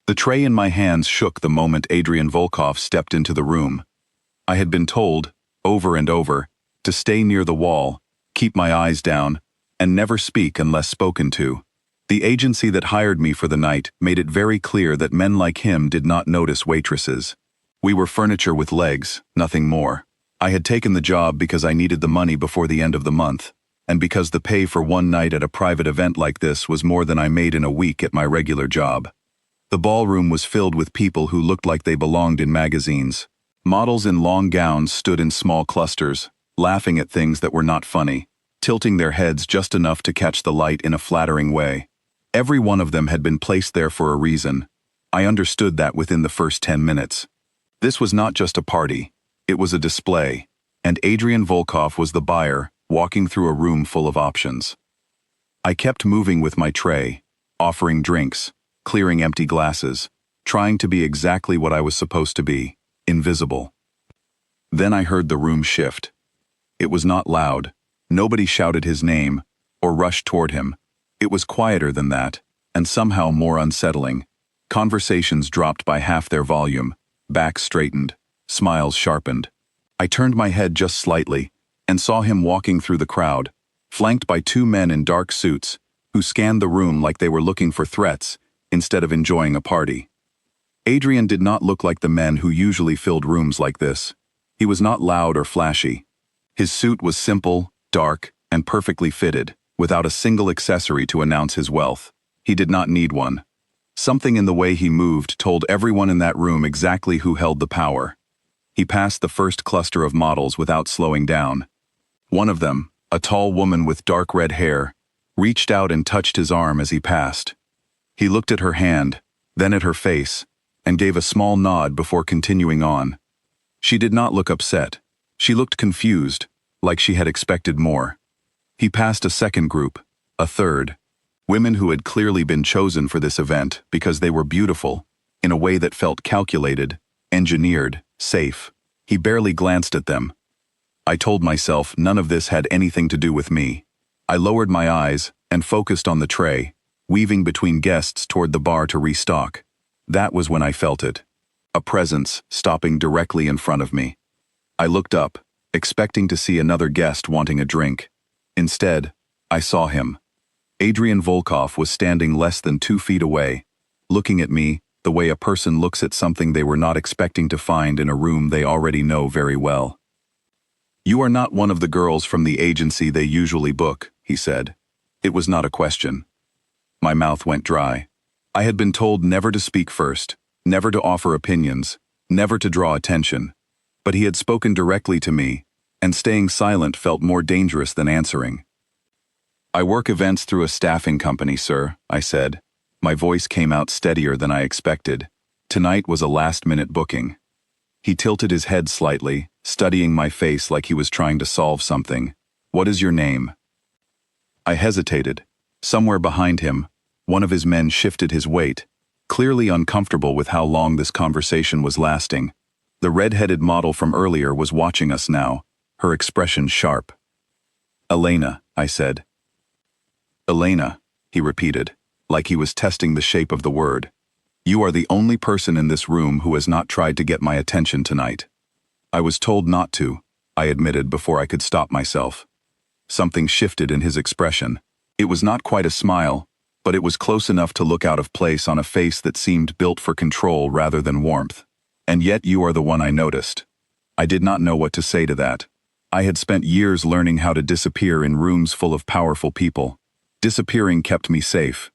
The tray in my hands shook the moment Adrian Volkov stepped into the room. I had been told, over and over, to stay near the wall, keep my eyes down, and never speak unless spoken to. The agency that hired me for the night made it very clear that men like him did not notice waitresses. We were furniture with legs, nothing more. I had taken the job because I needed the money before the end of the month, and because the pay for one night at a private event like this was more than I made in a week at my regular job. The ballroom was filled with people who looked like they belonged in magazines. Models in long gowns stood in small clusters, laughing at things that were not funny, tilting their heads just enough to catch the light in a flattering way. Every one of them had been placed there for a reason. I understood that within the first 10 minutes. This was not just a party, it was a display, and Adrian Volkov was the buyer, walking through a room full of options. I kept moving with my tray, offering drinks, clearing empty glasses, trying to be exactly what I was supposed to be, invisible. Then I heard the room shift. It was not loud. Nobody shouted his name or rushed toward him. It was quieter than that, and somehow more unsettling. Conversations dropped by half their volume, backs straightened, smiles sharpened. I turned my head just slightly and saw him walking through the crowd, flanked by two men in dark suits who scanned the room like they were looking for threats instead of enjoying a party. Adrian did not look like the men who usually filled rooms like this. He was not loud or flashy. His suit was simple, dark, and perfectly fitted, without a single accessory to announce his wealth. He did not need one. Something in the way he moved told everyone in that room exactly who held the power. He passed the first cluster of models without slowing down. One of them, a tall woman with dark red hair, reached out and touched his arm as he passed. He looked at her hand, then at her face, and gave a small nod before continuing on. She did not look upset. She looked confused, like she had expected more. He passed a second group, a third, women who had clearly been chosen for this event because they were beautiful, in a way that felt calculated, engineered, safe. He barely glanced at them. I told myself none of this had anything to do with me. I lowered my eyes and focused on the tray, weaving between guests toward the bar to restock. That was when I felt it. A presence stopping directly in front of me. I looked up, expecting to see another guest wanting a drink. Instead, I saw him. Adrian Volkov was standing less than 2 feet away, looking at me the way a person looks at something they were not expecting to find in a room they already know very well. "You are not one of the girls from the agency they usually book," he said. It was not a question. My mouth went dry. I had been told never to speak first, never to offer opinions, never to draw attention. But he had spoken directly to me, and staying silent felt more dangerous than answering. "I work events through a staffing company, sir," I said. My voice came out steadier than I expected. Tonight was a last-minute booking. He tilted his head slightly, studying my face like he was trying to solve something. "What is your name?" I hesitated. Somewhere behind him, one of his men shifted his weight, clearly uncomfortable with how long this conversation was lasting. The red-headed model from earlier was watching us now, her expression sharp. "Elena," I said. "Elena," he repeated, like he was testing the shape of the word. "You are the only person in this room who has not tried to get my attention tonight." "I was told not to," I admitted before I could stop myself. Something shifted in his expression. It was not quite a smile, but it was close enough to look out of place on a face that seemed built for control rather than warmth. "And yet you are the one I noticed." I did not know what to say to that. I had spent years learning how to disappear in rooms full of powerful people. Disappearing kept me safe.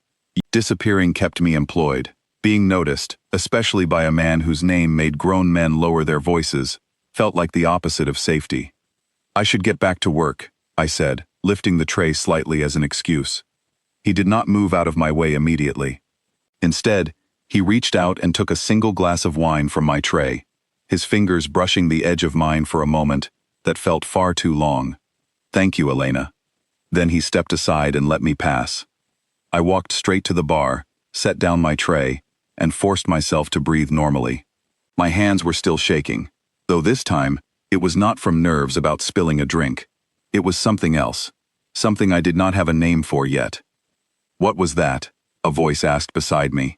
Disappearing kept me employed. Being noticed, especially by a man whose name made grown men lower their voices, felt like the opposite of safety. "I should get back to work," I said, lifting the tray slightly as an excuse. He did not move out of my way immediately. Instead, he reached out and took a single glass of wine from my tray, his fingers brushing the edge of mine for a moment that felt far too long. "Thank you, Elena." Then he stepped aside and let me pass. I walked straight to the bar, set down my tray, and forced myself to breathe normally. My hands were still shaking, though this time, it was not from nerves about spilling a drink. It was something else, something I did not have a name for yet. "What was that?" a voice asked beside me.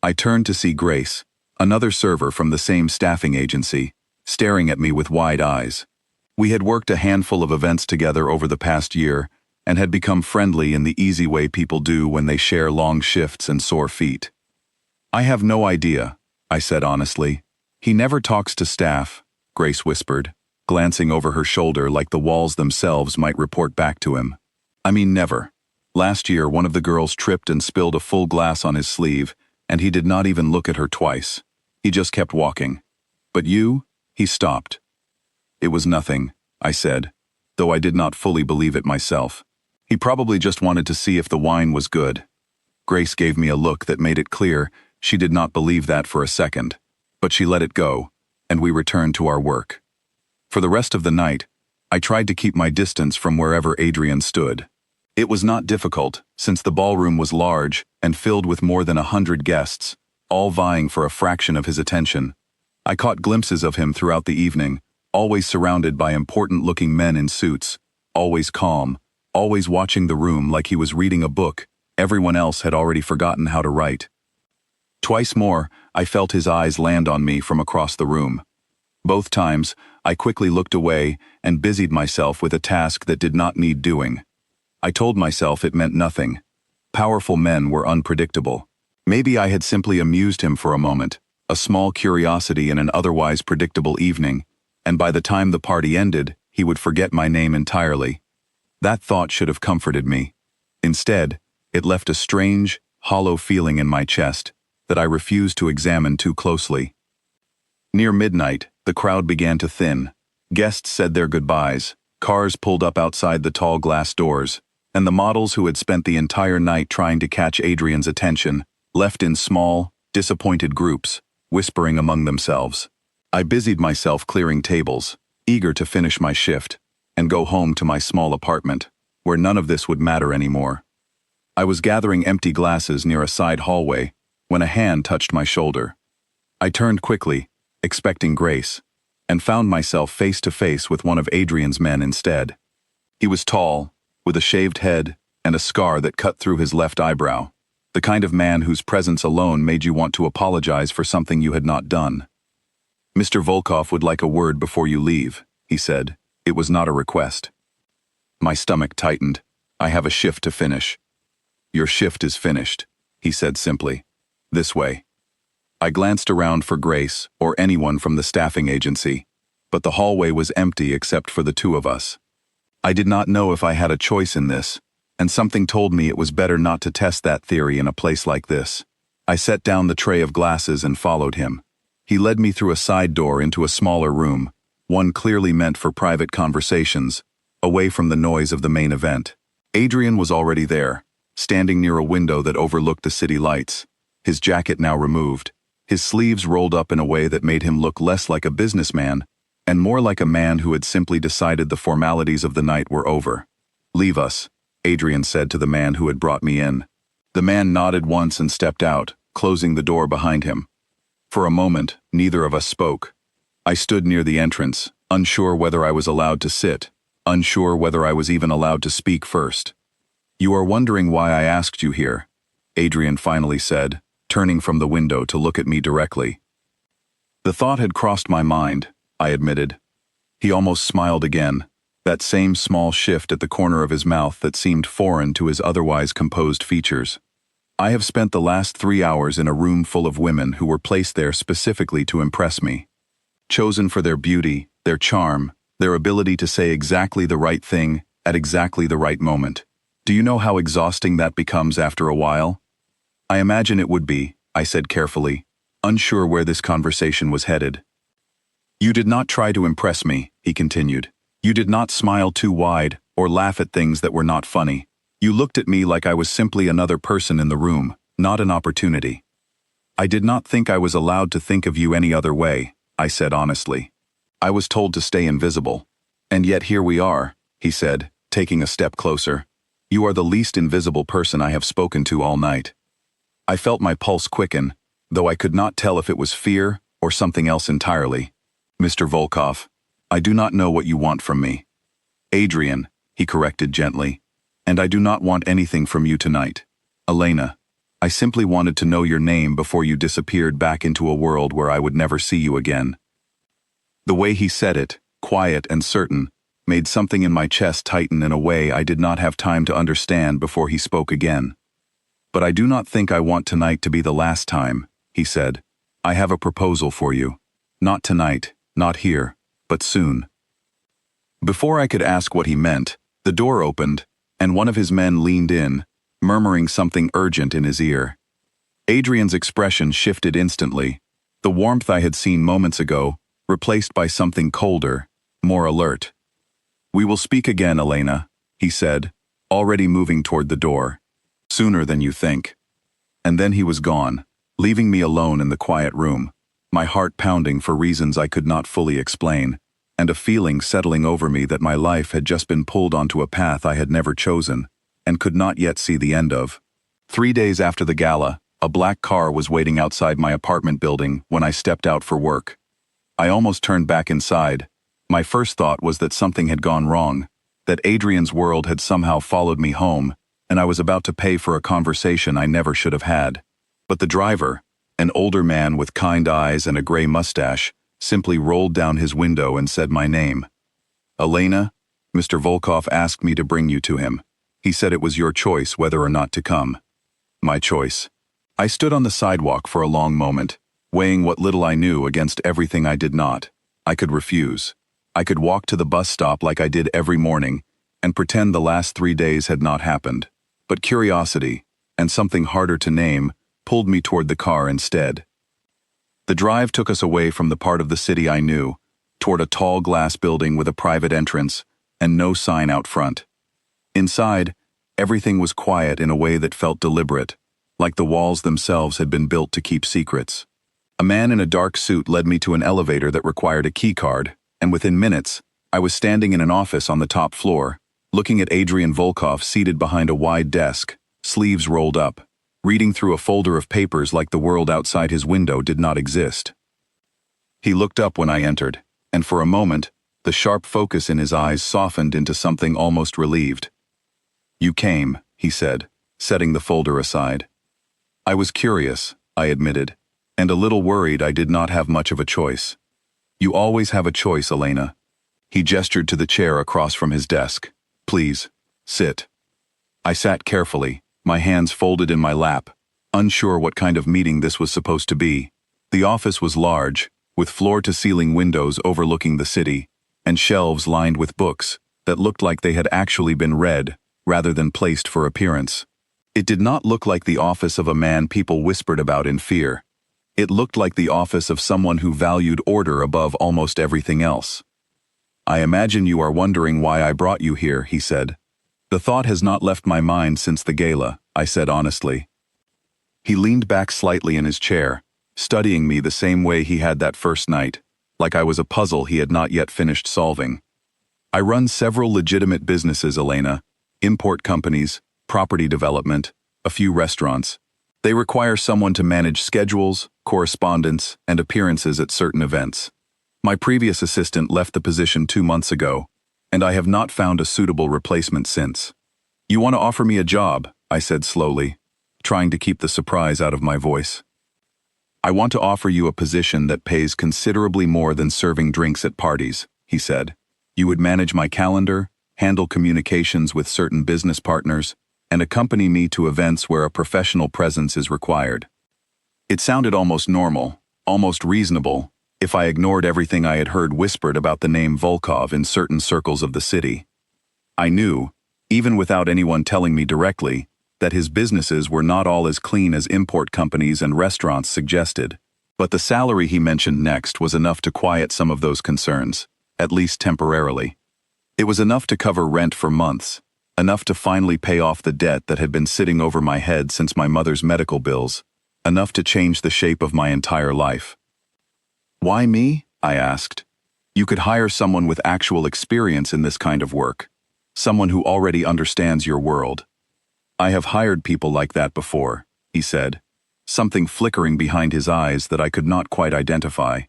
I turned to see Grace, another server from the same staffing agency, staring at me with wide eyes. We had worked a handful of events together over the past year and had become friendly in the easy way people do when they share long shifts and sore feet. "I have no idea," I said honestly. "He never talks to staff," Grace whispered, glancing over her shoulder like the walls themselves might report back to him. "I mean never. Last year, one of the girls tripped and spilled a full glass on his sleeve, and he did not even look at her twice. He just kept walking. But you?" He stopped. "It was nothing," I said, though I did not fully believe it myself. "He probably just wanted to see if the wine was good." Grace gave me a look that made it clear she did not believe that for a second, but she let it go, and we returned to our work. For the rest of the night, I tried to keep my distance from wherever Adrian stood. It was not difficult, since the ballroom was large and filled with more than 100 guests, all vying for a fraction of his attention. I caught glimpses of him throughout the evening, always surrounded by important-looking men in suits, always calm, always watching the room like he was reading a book everyone else had already forgotten how to write. Twice more, I felt his eyes land on me from across the room. Both times, I quickly looked away and busied myself with a task that did not need doing. I told myself it meant nothing. Powerful men were unpredictable. Maybe I had simply amused him for a moment, a small curiosity in an otherwise predictable evening, and by the time the party ended, he would forget my name entirely. That thought should have comforted me. Instead, it left a strange, hollow feeling in my chest that I refused to examine too closely. Near midnight, the crowd began to thin. Guests said their goodbyes, cars pulled up outside the tall glass doors, and the models who had spent the entire night trying to catch Adrian's attention left in small, disappointed groups, whispering among themselves. I busied myself clearing tables, eager to finish my shift, and go home to my small apartment, where none of this would matter anymore. I was gathering empty glasses near a side hallway when a hand touched my shoulder. I turned quickly, expecting Grace, and found myself face to face with one of Adrian's men instead. He was tall, with a shaved head and a scar that cut through his left eyebrow, the kind of man whose presence alone made you want to apologize for something you had not done. "Mr. Volkov would like a word before you leave," he said. It was not a request. My stomach tightened. "I have a shift to finish." "Your shift is finished," he said simply. "This way." I glanced around for Grace or anyone from the staffing agency, but the hallway was empty except for the two of us. I did not know if I had a choice in this, and something told me it was better not to test that theory in a place like this. I set down the tray of glasses and followed him. He led me through a side door into a smaller room, one clearly meant for private conversations, away from the noise of the main event. Adrian was already there, standing near a window that overlooked the city lights, his jacket now removed, his sleeves rolled up in a way that made him look less like a businessman and more like a man who had simply decided the formalities of the night were over. "Leave us," Adrian said to the man who had brought me in. The man nodded once and stepped out, closing the door behind him. For a moment, neither of us spoke. I stood near the entrance, unsure whether I was allowed to sit, unsure whether I was even allowed to speak first. "You are wondering why I asked you here," Adrian finally said, turning from the window to look at me directly. The thought had crossed my mind, I admitted. He almost smiled again, that same small shift at the corner of his mouth that seemed foreign to his otherwise composed features. "I have spent the last 3 hours in a room full of women who were placed there specifically to impress me. Chosen for their beauty, their charm, their ability to say exactly the right thing at exactly the right moment. Do you know how exhausting that becomes after a while?" "I imagine it would be," I said carefully, unsure where this conversation was headed. "You did not try to impress me," he continued. "You did not smile too wide or laugh at things that were not funny. You looked at me like I was simply another person in the room, not an opportunity." "I did not think I was allowed to think of you any other way," I said honestly. "I was told to stay invisible. And yet here we are," he said, taking a step closer. "You are the least invisible person I have spoken to all night." I felt my pulse quicken, though I could not tell if it was fear or something else entirely. "Mr. Volkov, I do not know what you want from me." "Adrian," he corrected gently, "and I do not want anything from you tonight." "Elena." I simply wanted to know your name before you disappeared back into a world where I would never see you again." The way he said it, quiet and certain, made something in my chest tighten in a way I did not have time to understand before he spoke again. "But I do not think I want tonight to be the last time," he said. "I have a proposal for you. Not tonight, not here, but soon." Before I could ask what he meant, the door opened, and one of his men leaned in, murmuring something urgent in his ear. Adrian's expression shifted instantly, the warmth I had seen moments ago, replaced by something colder, more alert. "We will speak again, Elena," he said, already moving toward the door. "Sooner than you think." And then he was gone, leaving me alone in the quiet room, my heart pounding for reasons I could not fully explain, and a feeling settling over me that my life had just been pulled onto a path I had never chosen, and could not yet see the end of. 3 days after the gala, a black car was waiting outside my apartment building when I stepped out for work. I almost turned back inside. My first thought was that something had gone wrong, that Adrian's world had somehow followed me home, and I was about to pay for a conversation I never should have had. But the driver, an older man with kind eyes and a gray mustache, simply rolled down his window and said my name. "Elena, Mr. Volkov asked me to bring you to him. He said it was your choice whether or not to come." My choice. I stood on the sidewalk for a long moment, weighing what little I knew against everything I did not. I could refuse. I could walk to the bus stop like I did every morning and pretend the last 3 days had not happened. But curiosity, and something harder to name, pulled me toward the car instead. The drive took us away from the part of the city I knew, toward a tall glass building with a private entrance and no sign out front. Inside, everything was quiet in a way that felt deliberate, like the walls themselves had been built to keep secrets. A man in a dark suit led me to an elevator that required a key card, and within minutes, I was standing in an office on the top floor, looking at Adrian Volkov seated behind a wide desk, sleeves rolled up, reading through a folder of papers like the world outside his window did not exist. He looked up when I entered, and for a moment, the sharp focus in his eyes softened into something almost relieved. "You came," he said, setting the folder aside. "I was curious," I admitted, and a little worried I did not have much of a choice. "You always have a choice, Elena." He gestured to the chair across from his desk. "Please, sit." I sat carefully, my hands folded in my lap, unsure what kind of meeting this was supposed to be. The office was large, with floor-to-ceiling windows overlooking the city, and shelves lined with books that looked like they had actually been read, rather than placed for appearance. It did not look like the office of a man people whispered about in fear. It looked like the office of someone who valued order above almost everything else. "I imagine you are wondering why I brought you here," he said. "The thought has not left my mind since the gala," I said honestly. He leaned back slightly in his chair, studying me the same way he had that first night, like I was a puzzle he had not yet finished solving. "I run several legitimate businesses, Elena. Import companies, property development, a few restaurants. They require someone to manage schedules, correspondence, and appearances at certain events. My previous assistant left the position 2 months ago, and I have not found a suitable replacement since. You want to offer me a job?" I said slowly, trying to keep the surprise out of my voice. "I want to offer you a position that pays considerably more than serving drinks at parties," he said. "You would manage my calendar, handle communications with certain business partners, and accompany me to events where a professional presence is required." It sounded almost normal, almost reasonable, if I ignored everything I had heard whispered about the name Volkov in certain circles of the city. I knew, even without anyone telling me directly, that his businesses were not all as clean as import companies and restaurants suggested, but the salary he mentioned next was enough to quiet some of those concerns, at least temporarily. It was enough to cover rent for months, enough to finally pay off the debt that had been sitting over my head since my mother's medical bills, enough to change the shape of my entire life. "Why me?" I asked. "You could hire someone with actual experience in this kind of work, someone who already understands your world." "I have hired people like that before," he said, something flickering behind his eyes that I could not quite identify.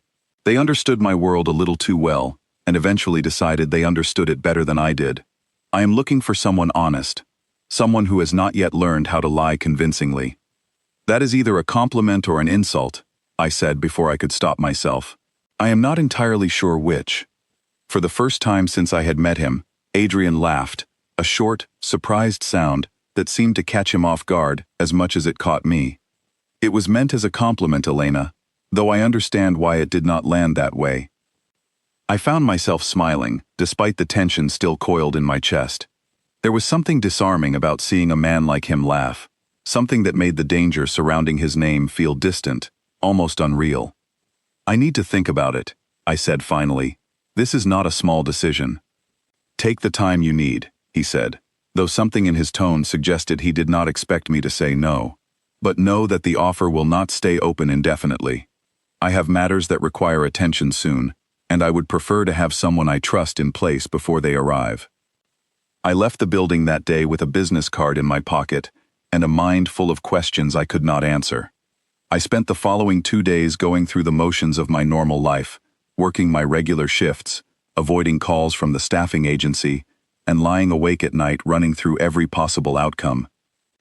"They understood my world a little too well, and eventually decided they understood it better than I did. I am looking for someone honest, someone who has not yet learned how to lie convincingly." That is either a compliment or an insult, I said before I could stop myself. I am not entirely sure which. For the first time since I had met him, Adrian laughed, a short, surprised sound that seemed to catch him off guard as much as it caught me. It was meant as a compliment, Elena, though I understand why it did not land that way. I found myself smiling, despite the tension still coiled in my chest. There was something disarming about seeing a man like him laugh, something that made the danger surrounding his name feel distant, almost unreal. I need to think about it, I said finally. This is not a small decision. Take the time you need, he said, though something in his tone suggested he did not expect me to say no. But know that the offer will not stay open indefinitely. I have matters that require attention soon, and I would prefer to have someone I trust in place before they arrive. I left the building that day with a business card in my pocket and a mind full of questions I could not answer. I spent the following 2 days going through the motions of my normal life, working my regular shifts, avoiding calls from the staffing agency, and lying awake at night running through every possible outcome.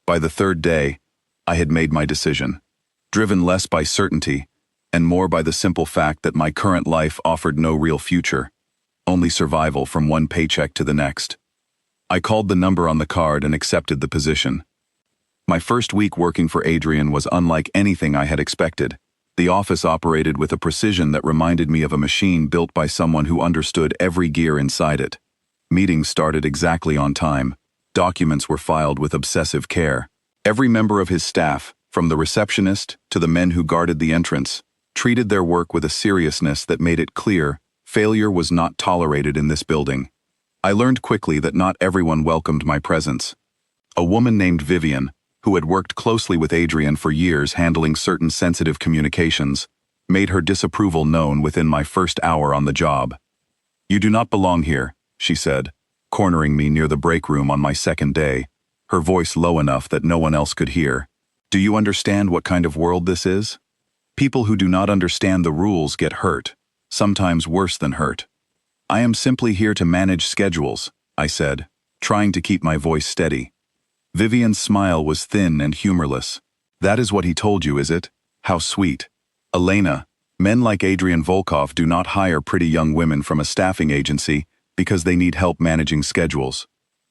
By the 3rd day, I had made my decision, driven less by certainty and more by the simple fact that my current life offered no real future, only survival from one paycheck to the next. I called the number on the card and accepted the position. My first week working for Adrian was unlike anything I had expected. The office operated with a precision that reminded me of a machine built by someone who understood every gear inside it. Meetings started exactly on time. Documents were filed with obsessive care. Every member of his staff, from the receptionist to the men who guarded the entrance, treated their work with a seriousness that made it clear failure was not tolerated in this building. I learned quickly that not everyone welcomed my presence. A woman named Vivian, who had worked closely with Adrian for years handling certain sensitive communications, made her disapproval known within my first hour on the job. "You do not belong here," she said, cornering me near the break room on my 2nd day, her voice low enough that no one else could hear. "Do you understand what kind of world this is? People who do not understand the rules get hurt, sometimes worse than hurt. I am simply here to manage schedules," I said, trying to keep my voice steady. Vivian's smile was thin and humorless. "That is what he told you, is it? How sweet. Elena, men like Adrian Volkov do not hire pretty young women from a staffing agency because they need help managing schedules.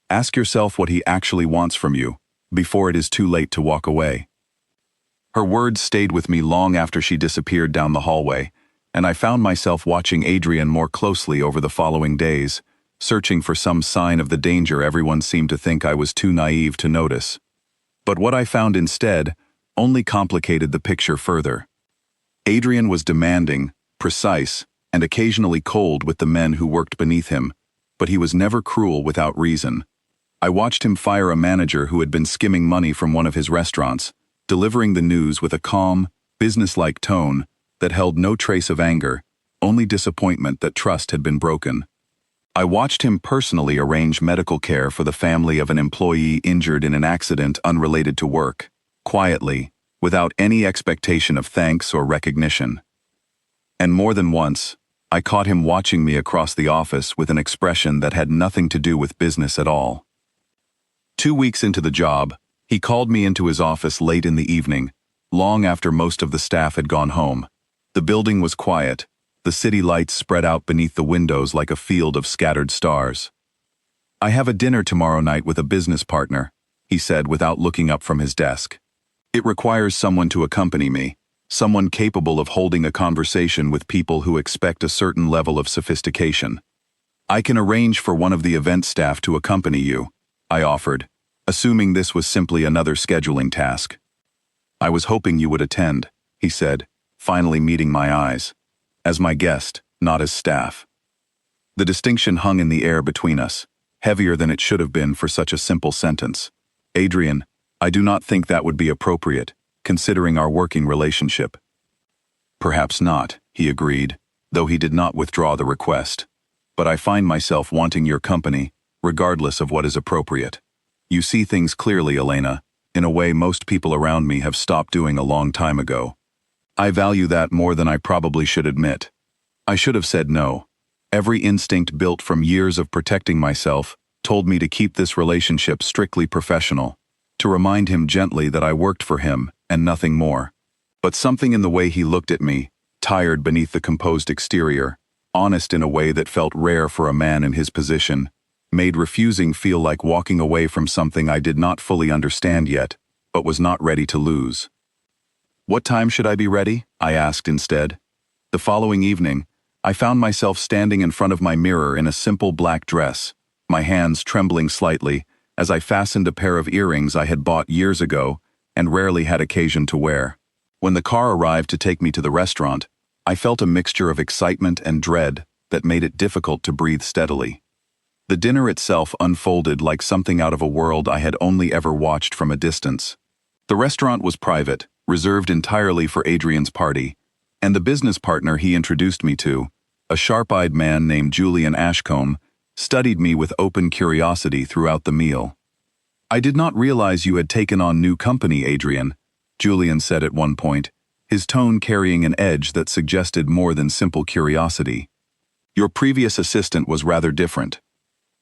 Ask yourself what he actually wants from you, before it is too late to walk away." Her words stayed with me long after she disappeared down the hallway, and I found myself watching Adrian more closely over the following days, searching for some sign of the danger everyone seemed to think I was too naive to notice. But what I found instead only complicated the picture further. Adrian was demanding, precise, and occasionally cold with the men who worked beneath him, but he was never cruel without reason. I watched him fire a manager who had been skimming money from one of his restaurants, delivering the news with a calm, businesslike tone that held no trace of anger, only disappointment that trust had been broken. I watched him personally arrange medical care for the family of an employee injured in an accident unrelated to work, quietly, without any expectation of thanks or recognition. And more than once, I caught him watching me across the office with an expression that had nothing to do with business at all. 2 weeks into the job, he called me into his office late in the evening, long after most of the staff had gone home. The building was quiet, the city lights spread out beneath the windows like a field of scattered stars. "I have a dinner tomorrow night with a business partner," he said without looking up from his desk. "It requires someone to accompany me, someone capable of holding a conversation with people who expect a certain level of sophistication. I can arrange for one of the event staff to accompany you," I offered, assuming this was simply another scheduling task. "I was hoping you would attend," he said, finally meeting my eyes. "As my guest, not as staff." The distinction hung in the air between us, heavier than it should have been for such a simple sentence. "Adrian, I do not think that would be appropriate, considering our working relationship." "Perhaps not," he agreed, though he did not withdraw the request. "But I find myself wanting your company, regardless of what is appropriate. You see things clearly, Elena, in a way most people around me have stopped doing a long time ago. I value that more than I probably should admit. I should have said no. Every instinct built from years of protecting myself told me to keep this relationship strictly professional, to remind him gently that I worked for him and nothing more. But something in the way he looked at me, tired beneath the composed exterior, honest in a way that felt rare for a man in his position, made refusing feel like walking away from something I did not fully understand yet, but was not ready to lose. "What time should I be ready?" I asked instead. The following evening, I found myself standing in front of my mirror in a simple black dress, my hands trembling slightly as I fastened a pair of earrings I had bought years ago and rarely had occasion to wear. When the car arrived to take me to the restaurant, I felt a mixture of excitement and dread that made it difficult to breathe steadily. The dinner itself unfolded like something out of a world I had only ever watched from a distance. The restaurant was private, reserved entirely for Adrian's party, and the business partner he introduced me to, a sharp-eyed man named Julian Ashcombe, studied me with open curiosity throughout the meal. "I did not realize you had taken on new company, Adrian," Julian said at one point, his tone carrying an edge that suggested more than simple curiosity. "Your previous assistant was rather different."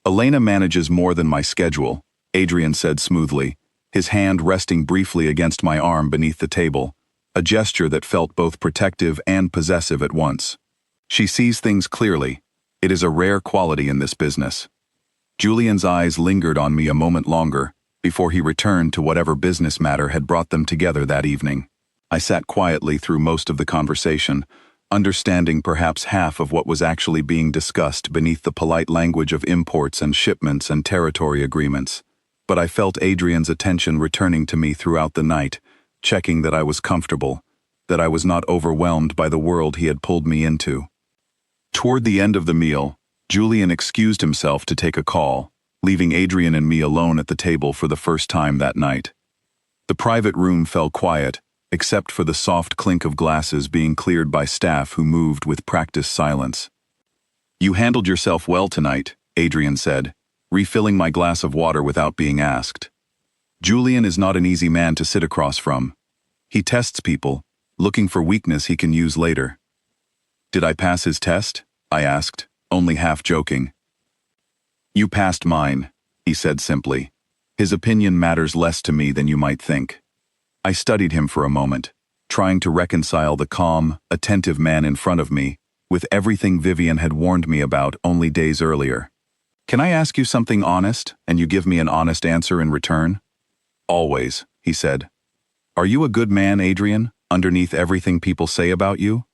"Elena manages more than my schedule," Adrian said smoothly, his hand resting briefly against my arm beneath the table, a gesture that felt both protective and possessive at once. "She sees things clearly. It is a rare quality in this business." Julian's eyes lingered on me a moment longer before he returned to whatever business matter had brought them together that evening. I sat quietly through most of the conversation, understanding perhaps half of what was actually being discussed beneath the polite language of imports and shipments and territory agreements. But I felt Adrian's attention returning to me throughout the night, checking that I was comfortable, that I was not overwhelmed by the world he had pulled me into. Toward the end of the meal, Julian excused himself to take a call, leaving Adrian and me alone at the table for the first time that night. The private room fell quiet, except for the soft clink of glasses being cleared by staff who moved with practiced silence. "You handled yourself well tonight," Adrian said, refilling my glass of water without being asked. "Julian is not an easy man to sit across from. He tests people, looking for weakness he can use later." "Did I pass his test?" I asked, only half joking. "You passed mine," he said simply. "His opinion matters less to me than you might think." I studied him for a moment, trying to reconcile the calm, attentive man in front of me with everything Vivian had warned me about only days earlier. "Can I ask you something honest, and you give me an honest answer in return?" "Always," he said. "Are you a good man, Adrian, underneath everything people say about you?"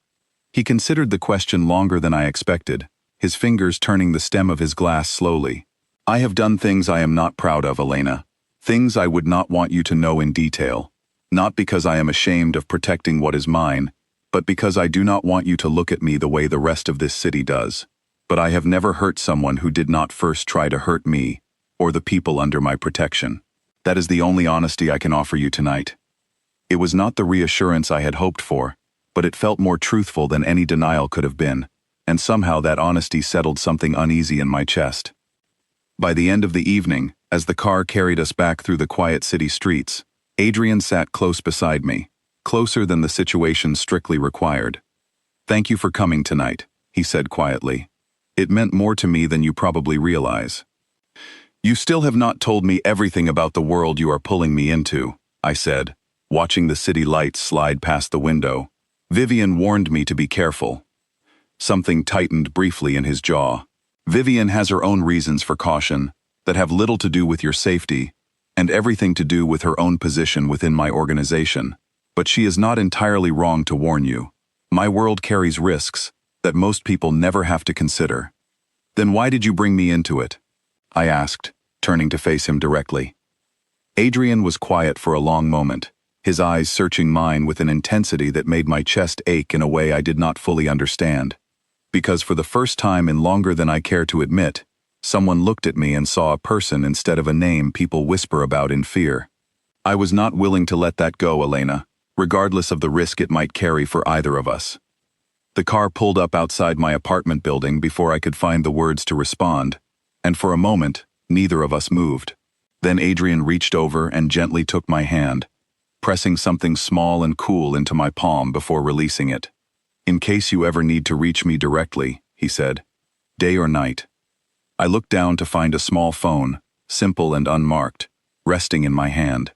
He considered the question longer than I expected, his fingers turning the stem of his glass slowly. "I have done things I am not proud of, Elena. Things I would not want you to know in detail. Not because I am ashamed of protecting what is mine, but because I do not want you to look at me the way the rest of this city does. But I have never hurt someone who did not first try to hurt me, or the people under my protection. That is the only honesty I can offer you tonight." It was not the reassurance I had hoped for, but it felt more truthful than any denial could have been, and somehow that honesty settled something uneasy in my chest. By the end of the evening, as the car carried us back through the quiet city streets, Adrian sat close beside me, closer than the situation strictly required. "Thank you for coming tonight," he said quietly. "It meant more to me than you probably realize." "You still have not told me everything about the world you are pulling me into," I said, watching the city lights slide past the window. "Vivian warned me to be careful." Something tightened briefly in his jaw. "Vivian has her own reasons for caution that have little to do with your safety and everything to do with her own position within my organization. But she is not entirely wrong to warn you. My world carries risks that most people never have to consider." "Then why did you bring me into it?" I asked, turning to face him directly. Adrian was quiet for a long moment, his eyes searching mine with an intensity that made my chest ache in a way I did not fully understand. Because for the first time in longer than I care to admit, someone looked at me and saw a person instead of a name people whisper about in fear. I was not willing to let that go, Elena, regardless of the risk it might carry for either of us. The car pulled up outside my apartment building before I could find the words to respond, and for a moment, neither of us moved. Then Adrian reached over and gently took my hand, pressing something small and cool into my palm before releasing it. "In case you ever need to reach me directly," he said, "day or night." I looked down to find a small phone, simple and unmarked, resting in my hand.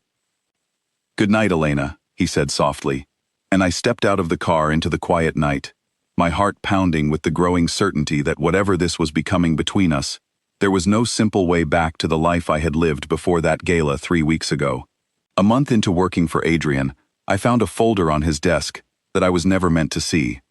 "Good night, Elena," he said softly, and I stepped out of the car into the quiet night, my heart pounding with the growing certainty that whatever this was becoming between us, there was no simple way back to the life I had lived before that gala 3 weeks ago. A month into working for Adrian, I found a folder on his desk that I was never meant to see.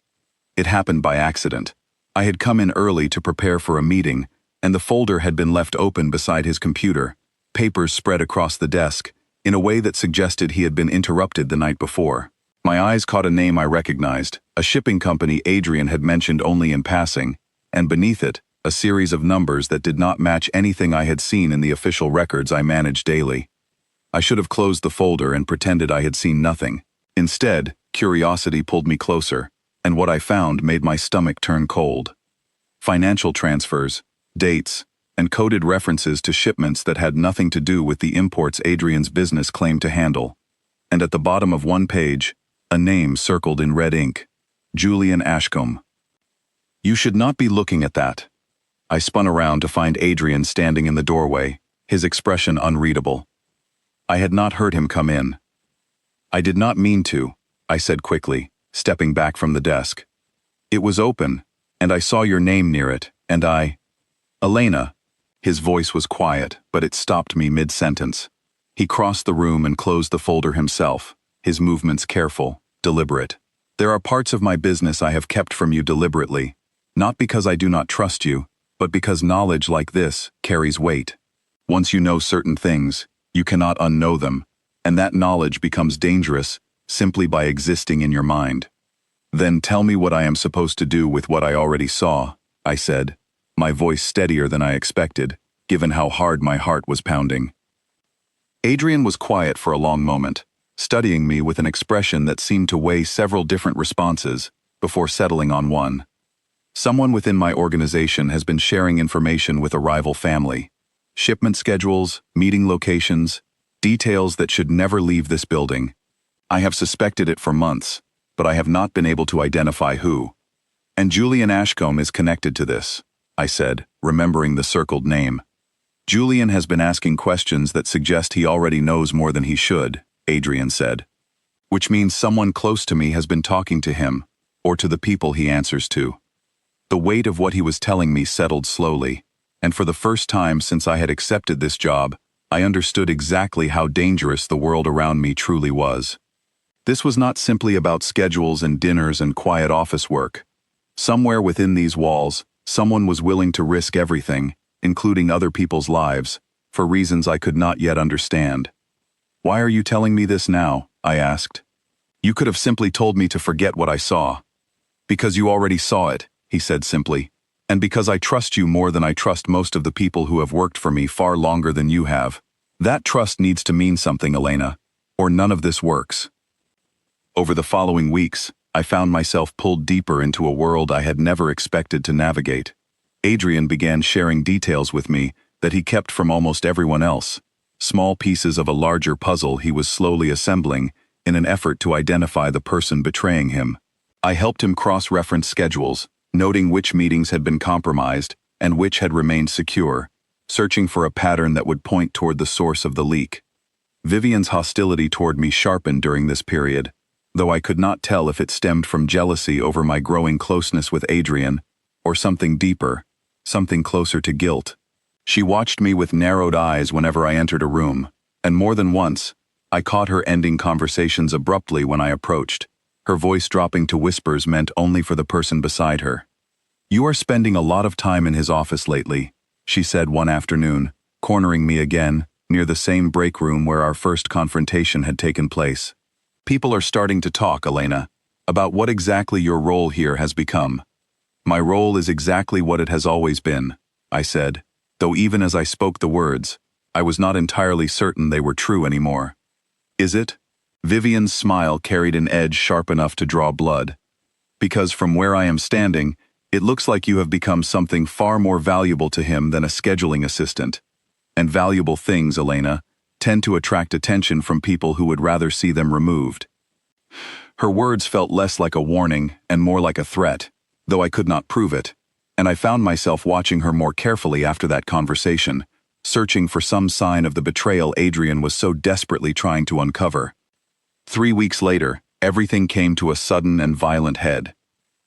It happened by accident. I had come in early to prepare for a meeting, and the folder had been left open beside his computer, papers spread across the desk, in a way that suggested he had been interrupted the night before. My eyes caught a name I recognized, a shipping company Adrian had mentioned only in passing, and beneath it, a series of numbers that did not match anything I had seen in the official records I managed daily. I should have closed the folder and pretended I had seen nothing. Instead, curiosity pulled me closer, and what I found made my stomach turn cold. Financial transfers, dates, and coded references to shipments that had nothing to do with the imports Adrian's business claimed to handle. And at the bottom of one page, a name circled in red ink: Julian Ashcombe. You should not be looking at that. I spun around to find Adrian standing in the doorway, his expression unreadable. I had not heard him come in. I did not mean to, I said quickly, stepping back from the desk. It was open, and I saw your name near it, and Elena. His voice was quiet, but it stopped me mid-sentence. He crossed the room and closed the folder himself, his movements careful, deliberate. There are parts of my business I have kept from you deliberately, not because I do not trust you, but because knowledge like this carries weight. Once you know certain things, you cannot unknow them, and that knowledge becomes dangerous simply by existing in your mind. Then tell me what I am supposed to do with what I already saw, I said, my voice steadier than I expected, given how hard my heart was pounding. Adrian was quiet for a long moment, studying me with an expression that seemed to weigh several different responses before settling on one. Someone within my organization has been sharing information with a rival family. Shipment schedules, meeting locations, details that should never leave this building. I have suspected it for months, but I have not been able to identify who. And Julian Ashcombe is connected to this, I said, remembering the circled name. Julian has been asking questions that suggest he already knows more than he should, Adrian said. Which means someone close to me has been talking to him, or to the people he answers to. The weight of what he was telling me settled slowly, and for the first time since I had accepted this job, I understood exactly how dangerous the world around me truly was. This was not simply about schedules and dinners and quiet office work. Somewhere within these walls, someone was willing to risk everything, including other people's lives, for reasons I could not yet understand. Why are you telling me this now? I asked. You could have simply told me to forget what I saw. Because you already saw it, he said simply, and because I trust you more than I trust most of the people who have worked for me far longer than you have. That trust needs to mean something, Elena, or none of this works. Over the following weeks, I found myself pulled deeper into a world I had never expected to navigate. Adrian began sharing details with me that he kept from almost everyone else, small pieces of a larger puzzle he was slowly assembling in an effort to identify the person betraying him. I helped him cross-reference schedules, noting which meetings had been compromised and which had remained secure, searching for a pattern that would point toward the source of the leak. Vivian's hostility toward me sharpened during this period, though I could not tell if it stemmed from jealousy over my growing closeness with Adrian, or something deeper, something closer to guilt. She watched me with narrowed eyes whenever I entered a room, and more than once, I caught her ending conversations abruptly when I approached, her voice dropping to whispers meant only for the person beside her. You are spending a lot of time in his office lately, she said one afternoon, cornering me again, near the same break room where our first confrontation had taken place. People are starting to talk, Elena, about what exactly your role here has become. My role is exactly what it has always been, I said, though even as I spoke the words, I was not entirely certain they were true anymore. Is it? Vivian's smile carried an edge sharp enough to draw blood. Because from where I am standing, it looks like you have become something far more valuable to him than a scheduling assistant. And valuable things, Elena, tend to attract attention from people who would rather see them removed. Her words felt less like a warning and more like a threat, though I could not prove it, and I found myself watching her more carefully after that conversation, searching for some sign of the betrayal Adrian was so desperately trying to uncover. 3 weeks later, everything came to a sudden and violent head.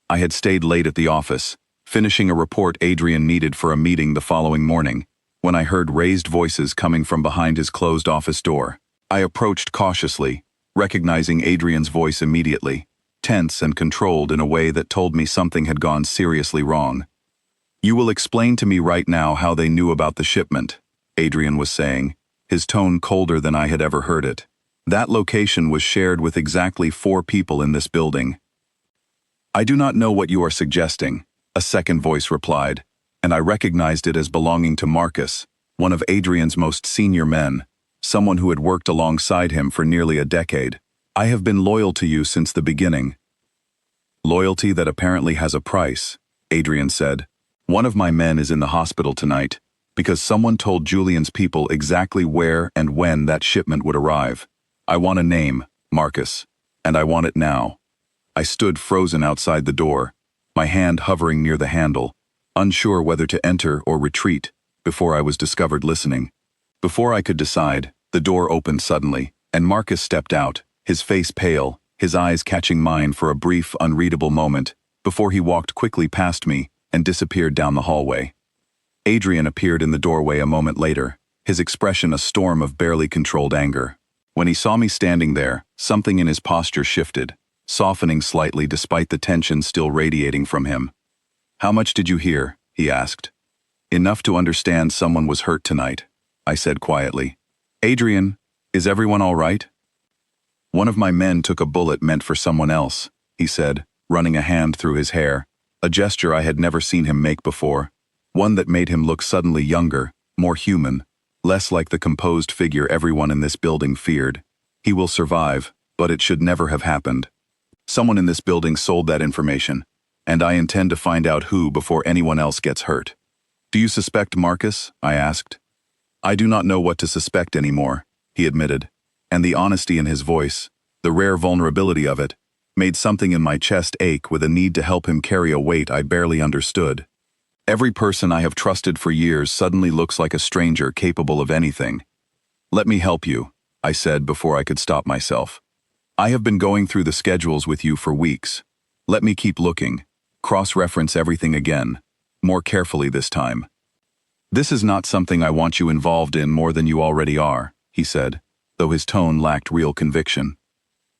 I had stayed late at the office, finishing a report Adrian needed for a meeting the following morning, when I heard raised voices coming from behind his closed office door. I approached cautiously, recognizing Adrian's voice immediately, tense and controlled in a way that told me something had gone seriously wrong. "You will explain to me right now how they knew about the shipment," Adrian was saying, his tone colder than I had ever heard it. "That location was shared with exactly 4 people in this building." "I do not know what you are suggesting," a second voice replied, and I recognized it as belonging to Marcus, one of Adrian's most senior men, someone who had worked alongside him for nearly a decade. "I have been loyal to you since the beginning." "Loyalty that apparently has a price," Adrian said. "One of my men is in the hospital tonight because someone told Julian's people exactly where and when that shipment would arrive. I want a name, Marcus, and I want it now." I stood frozen outside the door, my hand hovering near the handle, unsure whether to enter or retreat, before I was discovered listening. Before I could decide, the door opened suddenly, and Marcus stepped out, his face pale, his eyes catching mine for a brief, unreadable moment, before he walked quickly past me and disappeared down the hallway. Adrian appeared in the doorway a moment later, his expression a storm of barely controlled anger. When he saw me standing there, something in his posture shifted, softening slightly despite the tension still radiating from him. "How much did you hear?" he asked. "Enough to understand someone was hurt tonight," I said quietly. "Adrian, is everyone all right?" "One of my men took a bullet meant for someone else," he said, running a hand through his hair, a gesture I had never seen him make before, one that made him look suddenly younger, more human, less like the composed figure everyone in this building feared. "He will survive, but it should never have happened. Someone in this building sold that information, and I intend to find out who before anyone else gets hurt." "Do you suspect Marcus?" I asked. "I do not know what to suspect anymore," he admitted, and the honesty in his voice, the rare vulnerability of it, made something in my chest ache with a need to help him carry a weight I barely understood. "Every person I have trusted for years suddenly looks like a stranger capable of anything. Let me help you," I said before I could stop myself. "I have been going through the schedules with you for weeks. Let me keep looking, cross-reference everything again, more carefully this time." "This is not something I want you involved in more than you already are," he said, though his tone lacked real conviction.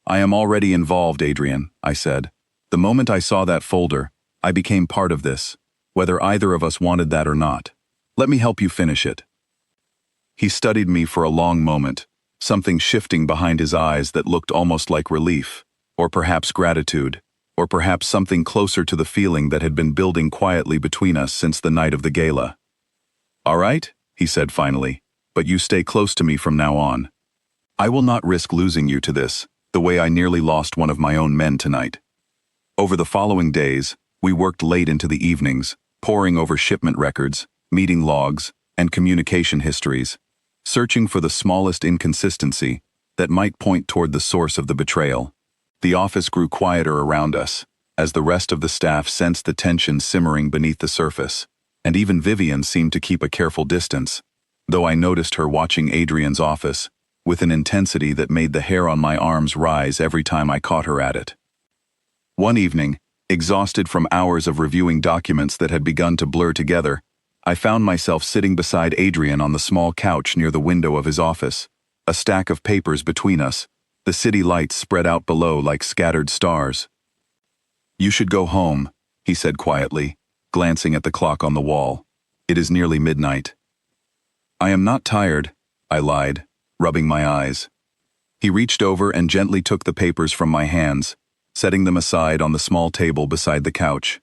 "I am already involved, Adrian," I said. "The moment I saw that folder, I became part of this, whether either of us wanted that or not. Let me help you finish it." He studied me for a long moment, something shifting behind his eyes that looked almost like relief, or perhaps gratitude, or perhaps something closer to the feeling that had been building quietly between us since the night of the gala. "All right," he said finally, "but you stay close to me from now on. I will not risk losing you to this, the way I nearly lost one of my own men tonight." Over the following days, we worked late into the evenings, poring over shipment records, meeting logs, and communication histories, searching for the smallest inconsistency that might point toward the source of the betrayal. The office grew quieter around us, as the rest of the staff sensed the tension simmering beneath the surface, and even Vivian seemed to keep a careful distance, though I noticed her watching Adrian's office, with an intensity that made the hair on my arms rise every time I caught her at it. One evening, exhausted from hours of reviewing documents that had begun to blur together, I found myself sitting beside Adrian on the small couch near the window of his office, a stack of papers between us, the city lights spread out below like scattered stars. "You should go home," he said quietly, glancing at the clock on the wall. "It is nearly midnight." "I am not tired," I lied, rubbing my eyes. He reached over and gently took the papers from my hands, setting them aside on the small table beside the couch.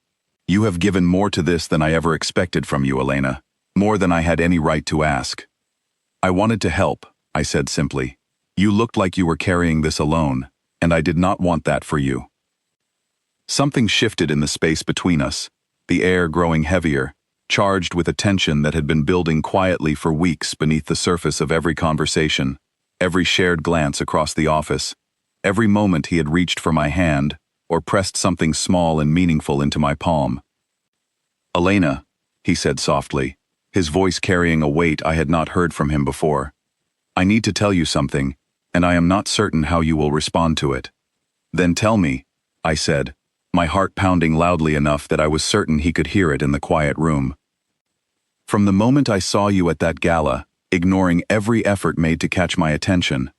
"You have given more to this than I ever expected from you, Elena, more than I had any right to ask." "I wanted to help," I said simply. "You looked like you were carrying this alone, and I did not want that for you." Something shifted in the space between us, the air growing heavier, charged with a tension that had been building quietly for weeks beneath the surface of every conversation, every shared glance across the office, every moment he had reached for my hand or pressed something small and meaningful into my palm. "Elena," he said softly, his voice carrying a weight I had not heard from him before. "I need to tell you something. and I am not certain how you will respond to it." "Then tell me," I said, my heart pounding loudly enough that I was certain he could hear it in the quiet room. "From the moment I saw you at that gala, ignoring every effort made to catch my attention,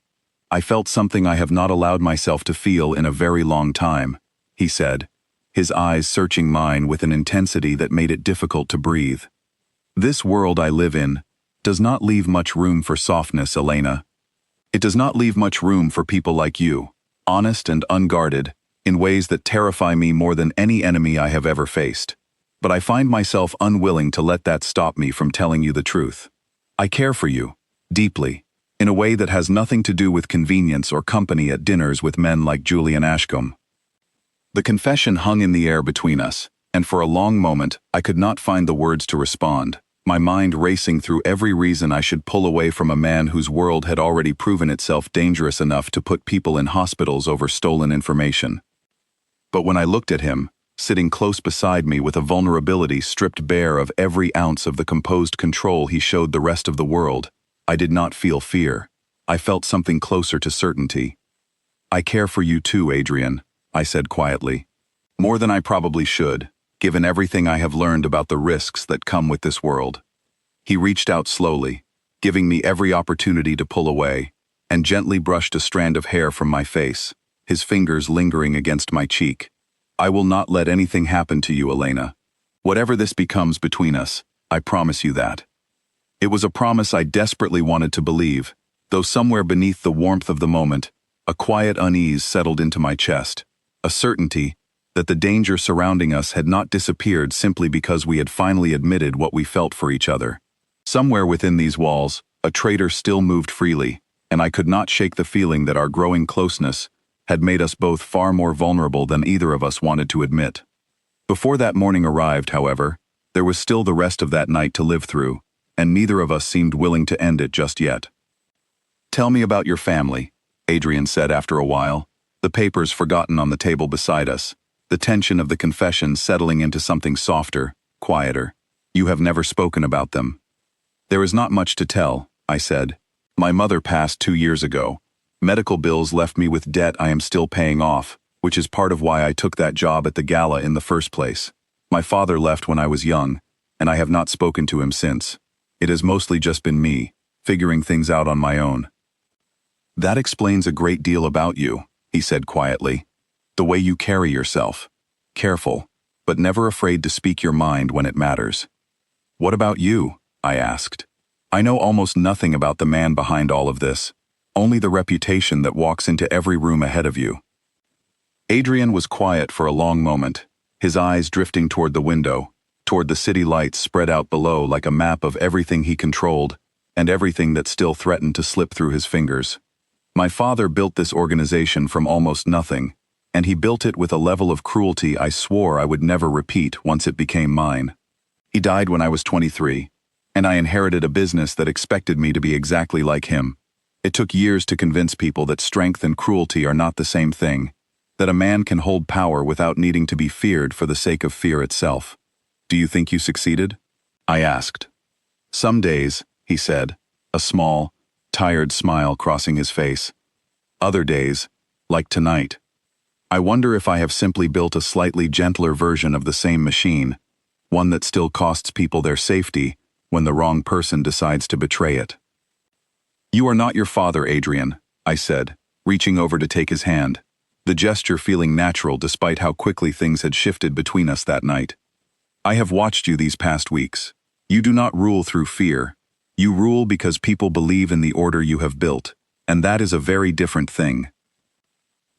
I felt something I have not allowed myself to feel in a very long time," he said, his eyes searching mine with an intensity that made it difficult to breathe. "This world I live in does not leave much room for softness, Elena. It does not leave much room for people like you, honest and unguarded, in ways that terrify me more than any enemy I have ever faced. But I find myself unwilling to let that stop me from telling you the truth. I care for you, deeply, in a way that has nothing to do with convenience or company at dinners with men like Julian Ashcombe." The confession hung in the air between us, and for a long moment I could not find the words to respond, my mind racing through every reason I should pull away from a man whose world had already proven itself dangerous enough to put people in hospitals over stolen information. But when I looked at him, sitting close beside me with a vulnerability stripped bare of every ounce of the composed control he showed the rest of the world, I did not feel fear. I felt something closer to certainty. "I care for you too, Adrian," I said quietly. "More than I probably should, given everything I have learned about the risks that come with this world." He reached out slowly, giving me every opportunity to pull away, and gently brushed a strand of hair from my face, his fingers lingering against my cheek. "I will not let anything happen to you, Elena. Whatever this becomes between us, I promise you that." It was a promise I desperately wanted to believe, though somewhere beneath the warmth of the moment, a quiet unease settled into my chest, a certainty that the danger surrounding us had not disappeared simply because we had finally admitted what we felt for each other. Somewhere within these walls, a traitor still moved freely, and I could not shake the feeling that our growing closeness had made us both far more vulnerable than either of us wanted to admit. Before that morning arrived, however, there was still the rest of that night to live through, and neither of us seemed willing to end it just yet. "Tell me about your family," Adrian said after a while, the papers forgotten on the table beside us, the tension of the confession settling into something softer, quieter. "You have never spoken about them." "There is not much to tell," I said. "My mother passed 2 years ago. Medical bills left me with debt I am still paying off, which is part of why I took that job at the gala in the first place. My father left when I was young, and I have not spoken to him since. It has mostly just been me, figuring things out on my own." "That explains a great deal about you," he said quietly. "The way you carry yourself. Careful, but never afraid to speak your mind when it matters." "What about you?" I asked. "I know almost nothing about the man behind all of this, only the reputation that walks into every room ahead of you." Adrian was quiet for a long moment, his eyes drifting toward the window, toward the city lights spread out below like a map of everything he controlled, and everything that still threatened to slip through his fingers. "My father built this organization from almost nothing, and he built it with a level of cruelty I swore I would never repeat once it became mine. He died when I was 23, and I inherited a business that expected me to be exactly like him. It took years to convince people that strength and cruelty are not the same thing, that a man can hold power without needing to be feared for the sake of fear itself. Do you think you succeeded?" I asked. "Some days," he said, a small, tired smile crossing his face. "Other days, like tonight. I wonder if I have simply built a slightly gentler version of the same machine, one that still costs people their safety when the wrong person decides to betray it." "You are not your father, Adrian," I said, reaching over to take his hand, the gesture feeling natural despite how quickly things had shifted between us that night. "I have watched you these past weeks. You do not rule through fear. You rule because people believe in the order you have built, and that is a very different thing."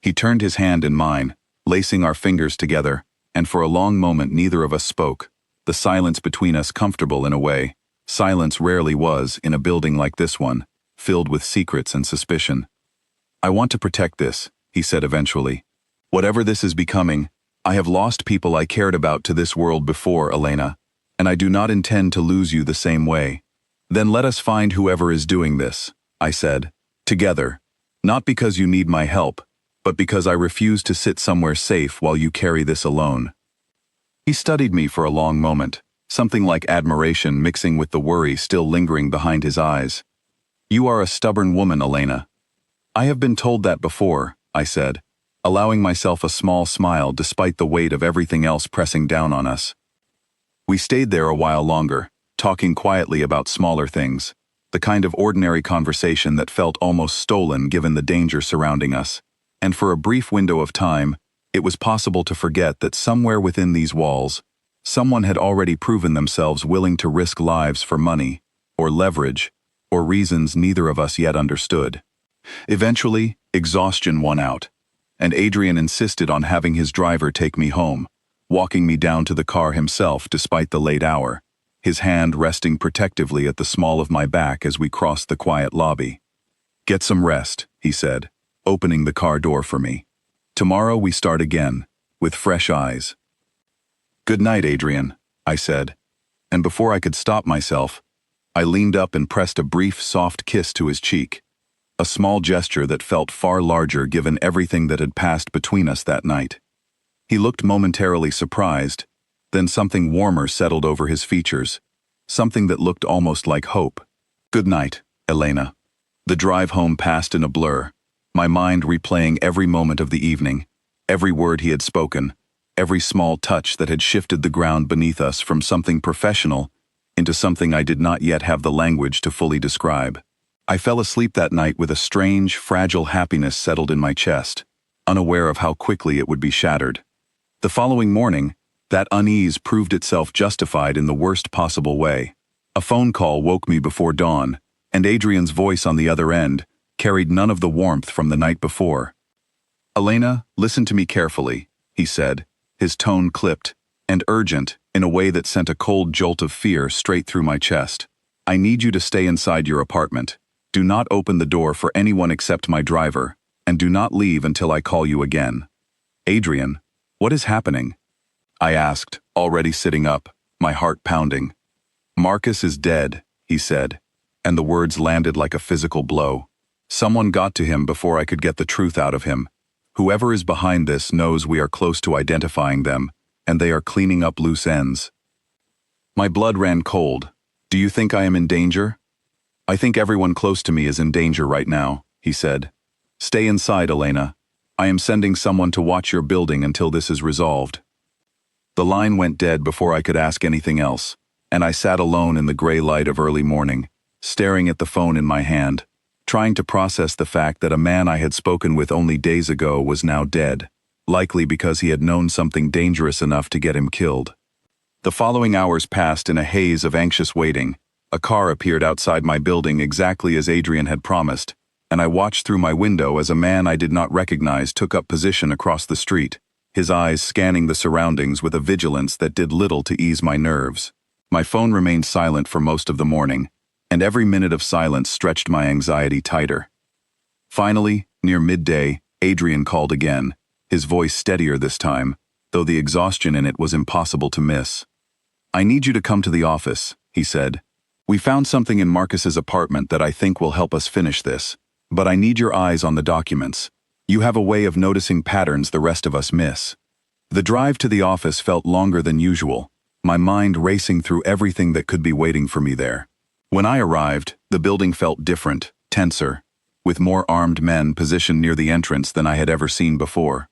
He turned his hand in mine, lacing our fingers together, and for a long moment neither of us spoke, the silence between us comfortable in a way. Silence rarely was in a building like this one, filled with secrets and suspicion. "I want to protect this," he said eventually. "Whatever this is becoming, I have lost people I cared about to this world before, Elena, and I do not intend to lose you the same way. Then let us find whoever is doing this," I said, "together, not because you need my help, but because I refuse to sit somewhere safe while you carry this alone." He studied me for a long moment, something like admiration mixing with the worry still lingering behind his eyes. "You are a stubborn woman, Elena." I have been told that before, I said, allowing myself a small smile despite the weight of everything else pressing down on us. We stayed there a while longer, talking quietly about smaller things, the kind of ordinary conversation that felt almost stolen given the danger surrounding us. And for a brief window of time, it was possible to forget that somewhere within these walls, someone had already proven themselves willing to risk lives for money, or leverage, or reasons neither of us yet understood. Eventually, exhaustion won out, and Adrian insisted on having his driver take me home, walking me down to the car himself despite the late hour, his hand resting protectively at the small of my back as we crossed the quiet lobby. "Get some rest," he said, opening the car door for me. "Tomorrow we start again, with fresh eyes." "Good night, Adrian," I said, and before I could stop myself, I leaned up and pressed a brief, soft kiss to his cheek, a small gesture that felt far larger given everything that had passed between us that night. He looked momentarily surprised, then something warmer settled over his features, something that looked almost like hope. "Good night, Elena." The drive home passed in a blur, my mind replaying every moment of the evening, every word he had spoken, every small touch that had shifted the ground beneath us from something professional into something I did not yet have the language to fully describe. I fell asleep that night with a strange, fragile happiness settled in my chest, unaware of how quickly it would be shattered. The following morning, that unease proved itself justified in the worst possible way. A phone call woke me before dawn, and Adrian's voice on the other end carried none of the warmth from the night before. "Elena, listen to me carefully," he said, his tone clipped and urgent in a way that sent a cold jolt of fear straight through my chest. "I need you to stay inside your apartment. Do not open the door for anyone except my driver, and do not leave until I call you again." "Adrian, what is happening?" I asked, already sitting up, my heart pounding. "Marcus is dead," he said, and the words landed like a physical blow. "Someone got to him before I could get the truth out of him. Whoever is behind this knows we are close to identifying them, and they are cleaning up loose ends." My blood ran cold. "Do you think I am in danger?" "I think everyone close to me is in danger right now," he said. "Stay inside, Elena. I am sending someone to watch your building until this is resolved." The line went dead before I could ask anything else, and I sat alone in the gray light of early morning, staring at the phone in my hand, trying to process the fact that a man I had spoken with only days ago was now dead, likely because he had known something dangerous enough to get him killed. The following hours passed in a haze of anxious waiting. A car appeared outside my building exactly as Adrian had promised, and I watched through my window as a man I did not recognize took up position across the street, his eyes scanning the surroundings with a vigilance that did little to ease my nerves. My phone remained silent for most of the morning, and every minute of silence stretched my anxiety tighter. Finally, near midday, Adrian called again, his voice steadier this time, though the exhaustion in it was impossible to miss. "I need you to come to the office," he said. "We found something in Marcus's apartment that I think will help us finish this, but I need your eyes on the documents. You have a way of noticing patterns the rest of us miss." The drive to the office felt longer than usual, my mind racing through everything that could be waiting for me there. When I arrived, the building felt different, tenser, with more armed men positioned near the entrance than I had ever seen before.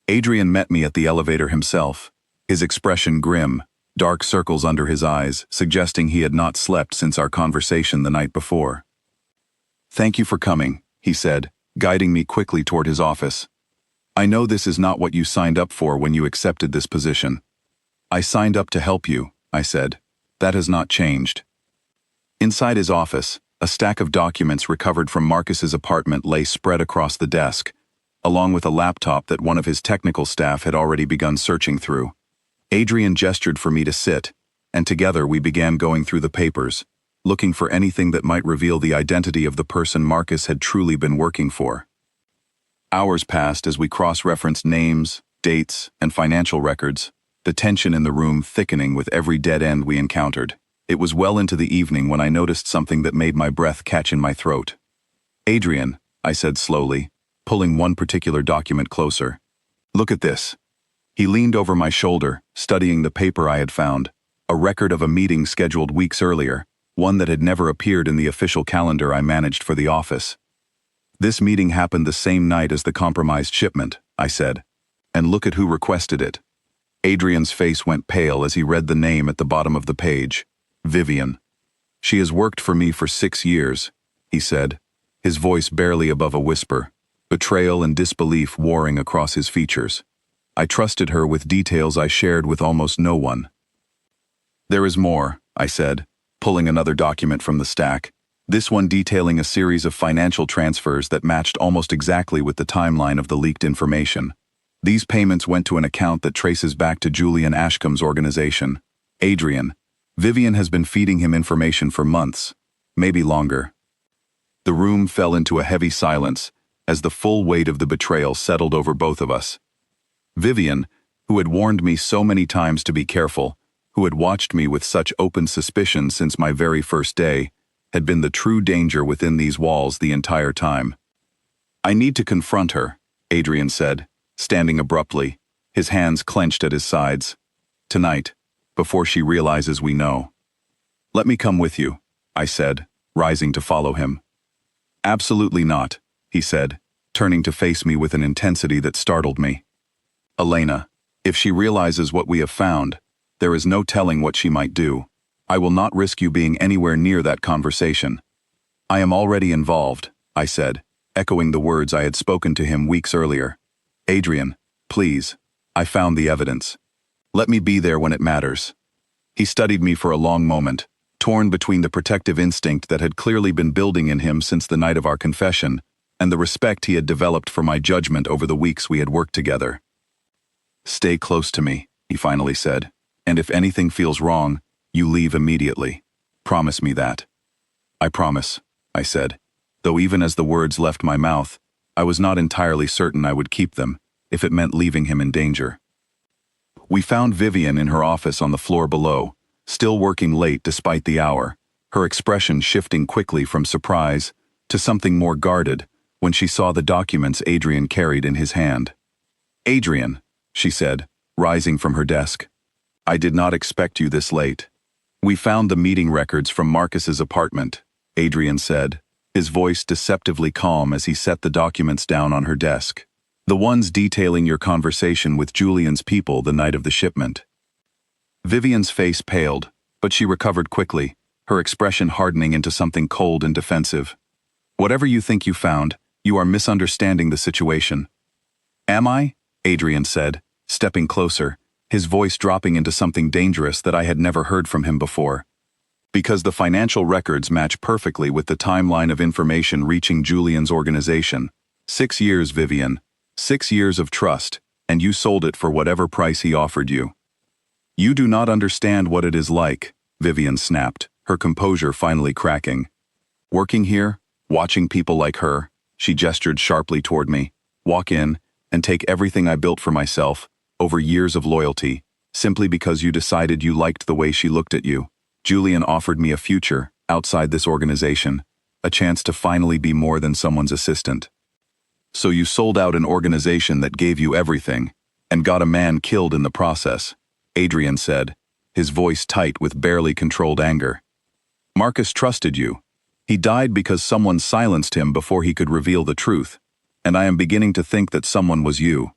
Adrian met me at the elevator himself, his expression grim, dark circles under his eyes, suggesting he had not slept since our conversation the night before. "Thank you for coming," he said, guiding me quickly toward his office. "I know this is not what you signed up for when you accepted this position." "I signed up to help you," I said. "That has not changed." Inside his office, a stack of documents recovered from Marcus's apartment lay spread across the desk, along with a laptop that one of his technical staff had already begun searching through. Adrian gestured for me to sit, and together we began going through the papers, looking for anything that might reveal the identity of the person Marcus had truly been working for. Hours passed as we cross-referenced names, dates, and financial records, the tension in the room thickening with every dead end we encountered. It was well into the evening when I noticed something that made my breath catch in my throat. "Adrian," I said slowly, pulling one particular document closer. "Look at this." He leaned over my shoulder, studying the paper I had found, a record of a meeting scheduled weeks earlier, one that had never appeared in the official calendar I managed for the office. This meeting happened the same night as the compromised shipment, I said. And look at who requested it. Adrian's face went pale as he read the name at the bottom of the page. Vivian. She has worked for me for 6 years, he said, his voice barely above a whisper, betrayal and disbelief warring across his features. I trusted her with details I shared with almost no one. There is more, I said, pulling another document from the stack, this one detailing a series of financial transfers that matched almost exactly with the timeline of the leaked information. These payments went to an account that traces back to Julian Ashcombe's organization. Adrian. Vivian has been feeding him information for months, maybe longer. The room fell into a heavy silence as the full weight of the betrayal settled over both of us. Vivian, who had warned me so many times to be careful, who had watched me with such open suspicion since my very first day, had been the true danger within these walls the entire time. I need to confront her, Adrian said, standing abruptly, his hands clenched at his sides. Tonight, before she realizes we know. Let me come with you, I said, rising to follow him. Absolutely not, he said, turning to face me with an intensity that startled me. Elena, if she realizes what we have found, there is no telling what she might do. I will not risk you being anywhere near that conversation. I am already involved, I said, echoing the words I had spoken to him weeks earlier. Adrian, please, I found the evidence. Let me be there when it matters. He studied me for a long moment, torn between the protective instinct that had clearly been building in him since the night of our confession, and the respect he had developed for my judgment over the weeks we had worked together. Stay close to me, he finally said, and if anything feels wrong, you leave immediately. Promise me that. I promise, I said, though even as the words left my mouth, I was not entirely certain I would keep them, if it meant leaving him in danger. We found Vivian in her office on the floor below, still working late despite the hour, her expression shifting quickly from surprise to something more guarded when she saw the documents Adrian carried in his hand. Adrian, she said, rising from her desk. I did not expect you this late. We found the meeting records from Marcus's apartment, Adrian said, his voice deceptively calm as he set the documents down on her desk. The ones detailing your conversation with Julian's people the night of the shipment. Vivian's face paled, but she recovered quickly, her expression hardening into something cold and defensive. Whatever you think you found, you are misunderstanding the situation. Am I? Adrian said, stepping closer, his voice dropping into something dangerous that I had never heard from him before. Because the financial records match perfectly with the timeline of information reaching Julian's organization. 6 years, Vivian. 6 years of trust, and you sold it for whatever price he offered you. You do not understand what it is like, Vivian snapped, her composure finally cracking. Working here, watching people like her, she gestured sharply toward me, walk in, and take everything I built for myself, over years of loyalty, simply because you decided you liked the way she looked at you. Julian offered me a future, outside this organization, a chance to finally be more than someone's assistant. So you sold out an organization that gave you everything, and got a man killed in the process, Adrian said, his voice tight with barely controlled anger. Marcus trusted you. He died because someone silenced him before he could reveal the truth, and I am beginning to think that someone was you.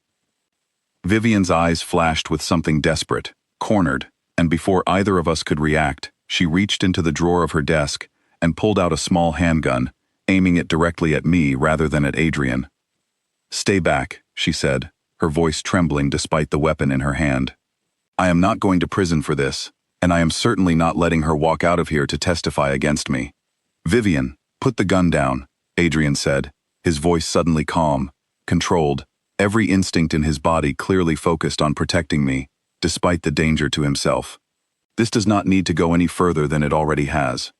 Vivian's eyes flashed with something desperate, cornered, and before either of us could react, she reached into the drawer of her desk and pulled out a small handgun, aiming it directly at me rather than at Adrian. Stay back, she said, her voice trembling despite the weapon in her hand. I am not going to prison for this, and I am certainly not letting her walk out of here to testify against me. Vivian, put the gun down, Adrian said, his voice suddenly calm, controlled, every instinct in his body clearly focused on protecting me, despite the danger to himself. This does not need to go any further than it already has.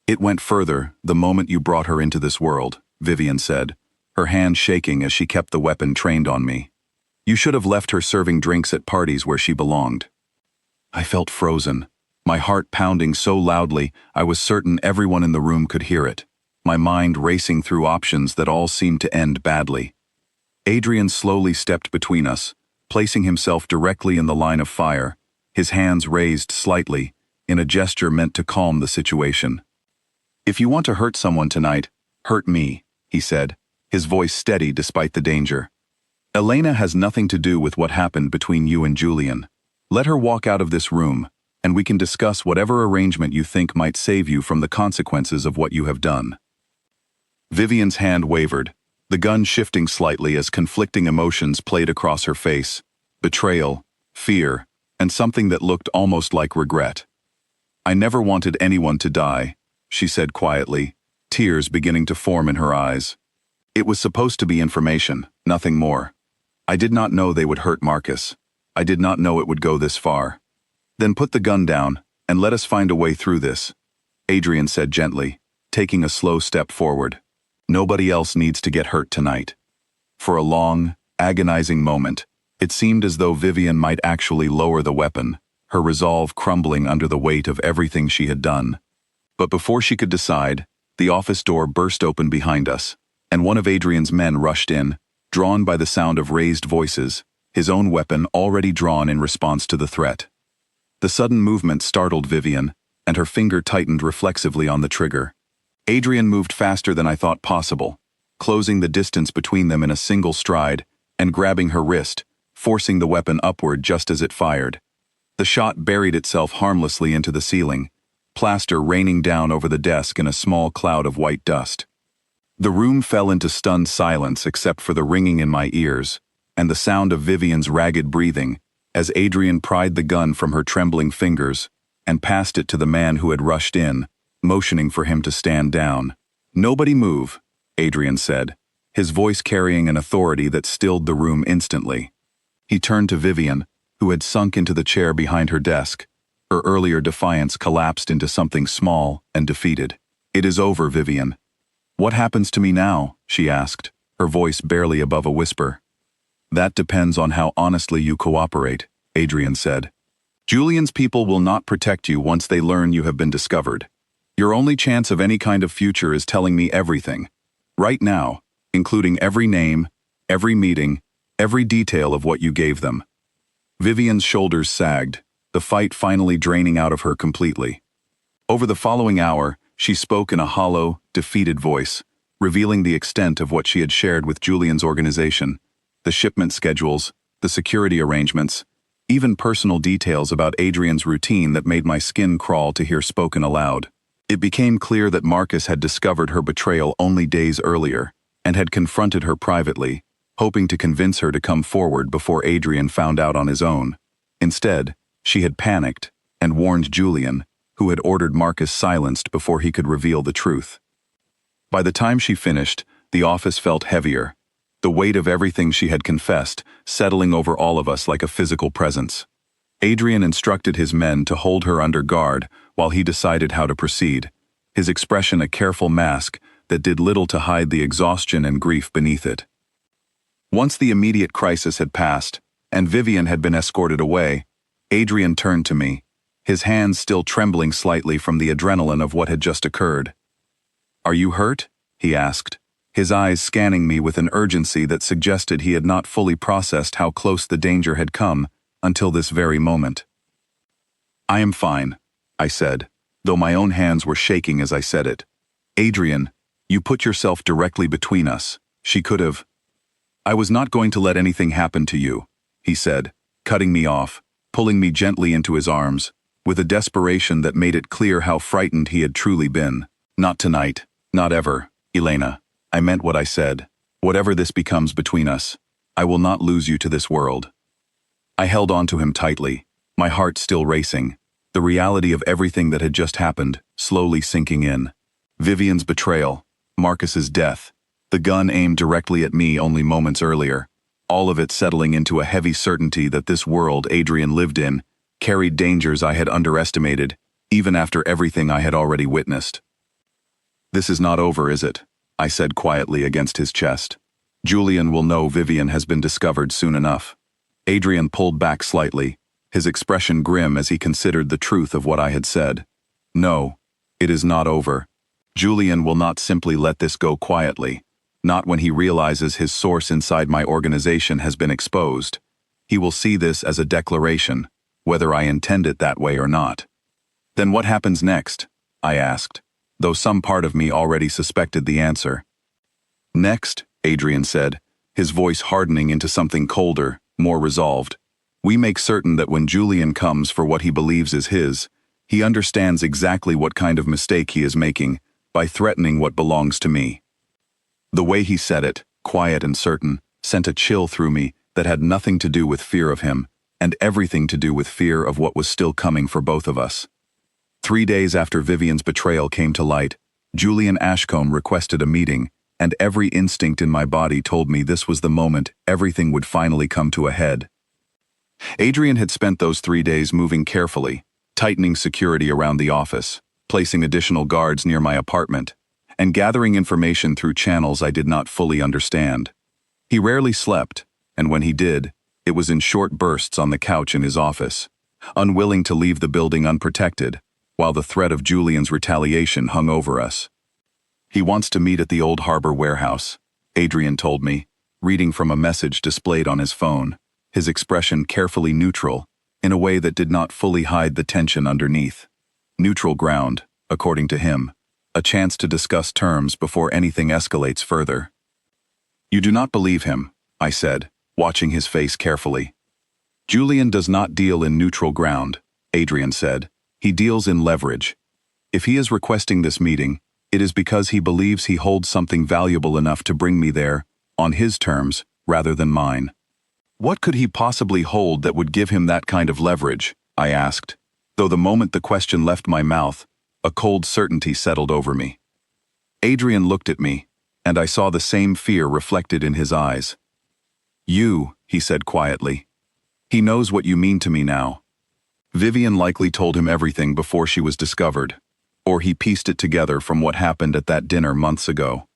It went further the moment you brought her into this world, Vivian said, her hand shaking as she kept the weapon trained on me. You should have left her serving drinks at parties where she belonged. I felt frozen, my heart pounding so loudly I was certain everyone in the room could hear it, my mind racing through options that all seemed to end badly. Adrian slowly stepped between us, placing himself directly in the line of fire, his hands raised slightly, in a gesture meant to calm the situation. If you want to hurt someone tonight, hurt me, he said, his voice steady despite the danger. Elena has nothing to do with what happened between you and Julian. Let her walk out of this room, and we can discuss whatever arrangement you think might save you from the consequences of what you have done. Vivian's hand wavered, the gun shifting slightly as conflicting emotions played across her face: betrayal, fear, and something that looked almost like regret. I never wanted anyone to die, she said quietly, tears beginning to form in her eyes. It was supposed to be information, nothing more. I did not know they would hurt Marcus. I did not know it would go this far. Then put the gun down, and let us find a way through this, Adrian said gently, taking a slow step forward. Nobody else needs to get hurt tonight. For a long, agonizing moment, it seemed as though Vivian might actually lower the weapon, her resolve crumbling under the weight of everything she had done. But before she could decide, the office door burst open behind us, and one of Adrian's men rushed in, drawn by the sound of raised voices, his own weapon already drawn in response to the threat. The sudden movement startled Vivian, and her finger tightened reflexively on the trigger. Adrian moved faster than I thought possible, closing the distance between them in a single stride, and grabbing her wrist, forcing the weapon upward just as it fired. The shot buried itself harmlessly into the ceiling, plaster raining down over the desk in a small cloud of white dust. The room fell into stunned silence except for the ringing in my ears, and the sound of Vivian's ragged breathing, as Adrian pried the gun from her trembling fingers, and passed it to the man who had rushed in, motioning for him to stand down. "Nobody move," Adrian said, his voice carrying an authority that stilled the room instantly. He turned to Vivian, who had sunk into the chair behind her desk. Her earlier defiance collapsed into something small and defeated. "It is over, Vivian." "What happens to me now?" she asked, her voice barely above a whisper. "That depends on how honestly you cooperate," Adrian said. "Julian's people will not protect you once they learn you have been discovered. Your only chance of any kind of future is telling me everything, right now, including every name, every meeting, every detail of what you gave them." Vivian's shoulders sagged, the fight finally draining out of her completely. Over the following hour, she spoke in a hollow, defeated voice, revealing the extent of what she had shared with Julian's organization, the shipment schedules, the security arrangements, even personal details about Adrian's routine that made my skin crawl to hear spoken aloud. It became clear that Marcus had discovered her betrayal only days earlier, and had confronted her privately, hoping to convince her to come forward before Adrian found out on his own. Instead, she had panicked and warned Julian, who had ordered Marcus silenced before he could reveal the truth. By the time she finished, the office felt heavier, the weight of everything she had confessed settling over all of us like a physical presence. Adrian instructed his men to hold her under guard while he decided how to proceed, his expression a careful mask that did little to hide the exhaustion and grief beneath it. Once the immediate crisis had passed, and Vivian had been escorted away, Adrian turned to me, his hands still trembling slightly from the adrenaline of what had just occurred. "Are you hurt?" he asked, his eyes scanning me with an urgency that suggested he had not fully processed how close the danger had come until this very moment. "I am fine," I said, though my own hands were shaking as I said it. "Adrian, you put yourself directly between us. She could have—" "I was not going to let anything happen to you," he said, cutting me off, pulling me gently into his arms, with a desperation that made it clear how frightened he had truly been. "Not tonight, not ever, Elena. I meant what I said. Whatever this becomes between us, I will not lose you to this world." I held on to him tightly, my heart still racing, the reality of everything that had just happened slowly sinking in. Vivian's betrayal, Marcus's death, the gun aimed directly at me only moments earlier, all of it settling into a heavy certainty that this world Adrian lived in carried dangers I had underestimated, even after everything I had already witnessed. "This is not over, is it?" I said quietly against his chest. "Julian will know Vivian has been discovered soon enough." Adrian pulled back slightly, his expression grim as he considered the truth of what I had said. "No, it is not over. Julian will not simply let this go quietly, not when he realizes his source inside my organization has been exposed. He will see this as a declaration, whether I intend it that way or not." "Then what happens next?" I asked, though some part of me already suspected the answer. "Next, Adrian said, his voice hardening into something colder, more resolved. We make certain that when Julian comes for what he believes is his, he understands exactly what kind of mistake he is making by threatening what belongs to me. The way he said it, quiet and certain, sent a chill through me that had nothing to do with fear of him, and everything to do with fear of what was still coming for both of us. 3 days after Vivian's betrayal came to light, Julian Ashcombe requested a meeting, and every instinct in my body told me this was the moment everything would finally come to a head. Adrian had spent those 3 days moving carefully, tightening security around the office, placing additional guards near my apartment, and gathering information through channels I did not fully understand. He rarely slept, and when he did, it was in short bursts on the couch in his office, unwilling to leave the building unprotected, while the threat of Julian's retaliation hung over us. He wants to meet at the Old Harbor warehouse, Adrian told me, reading from a message displayed on his phone, his expression carefully neutral, in a way that did not fully hide the tension underneath. Neutral ground, according to him, a chance to discuss terms before anything escalates further. You do not believe him, I said, watching his face carefully. Julian does not deal in neutral ground, Adrian said. He deals in leverage. If he is requesting this meeting, it is because he believes he holds something valuable enough to bring me there, on his terms, rather than mine. What could he possibly hold that would give him that kind of leverage? I asked, though the moment the question left my mouth, a cold certainty settled over me. Adrian looked at me, and I saw the same fear reflected in his eyes. You, he said quietly. He knows what you mean to me now. Vivian likely told him everything before she was discovered, or he pieced it together from what happened at that dinner months ago.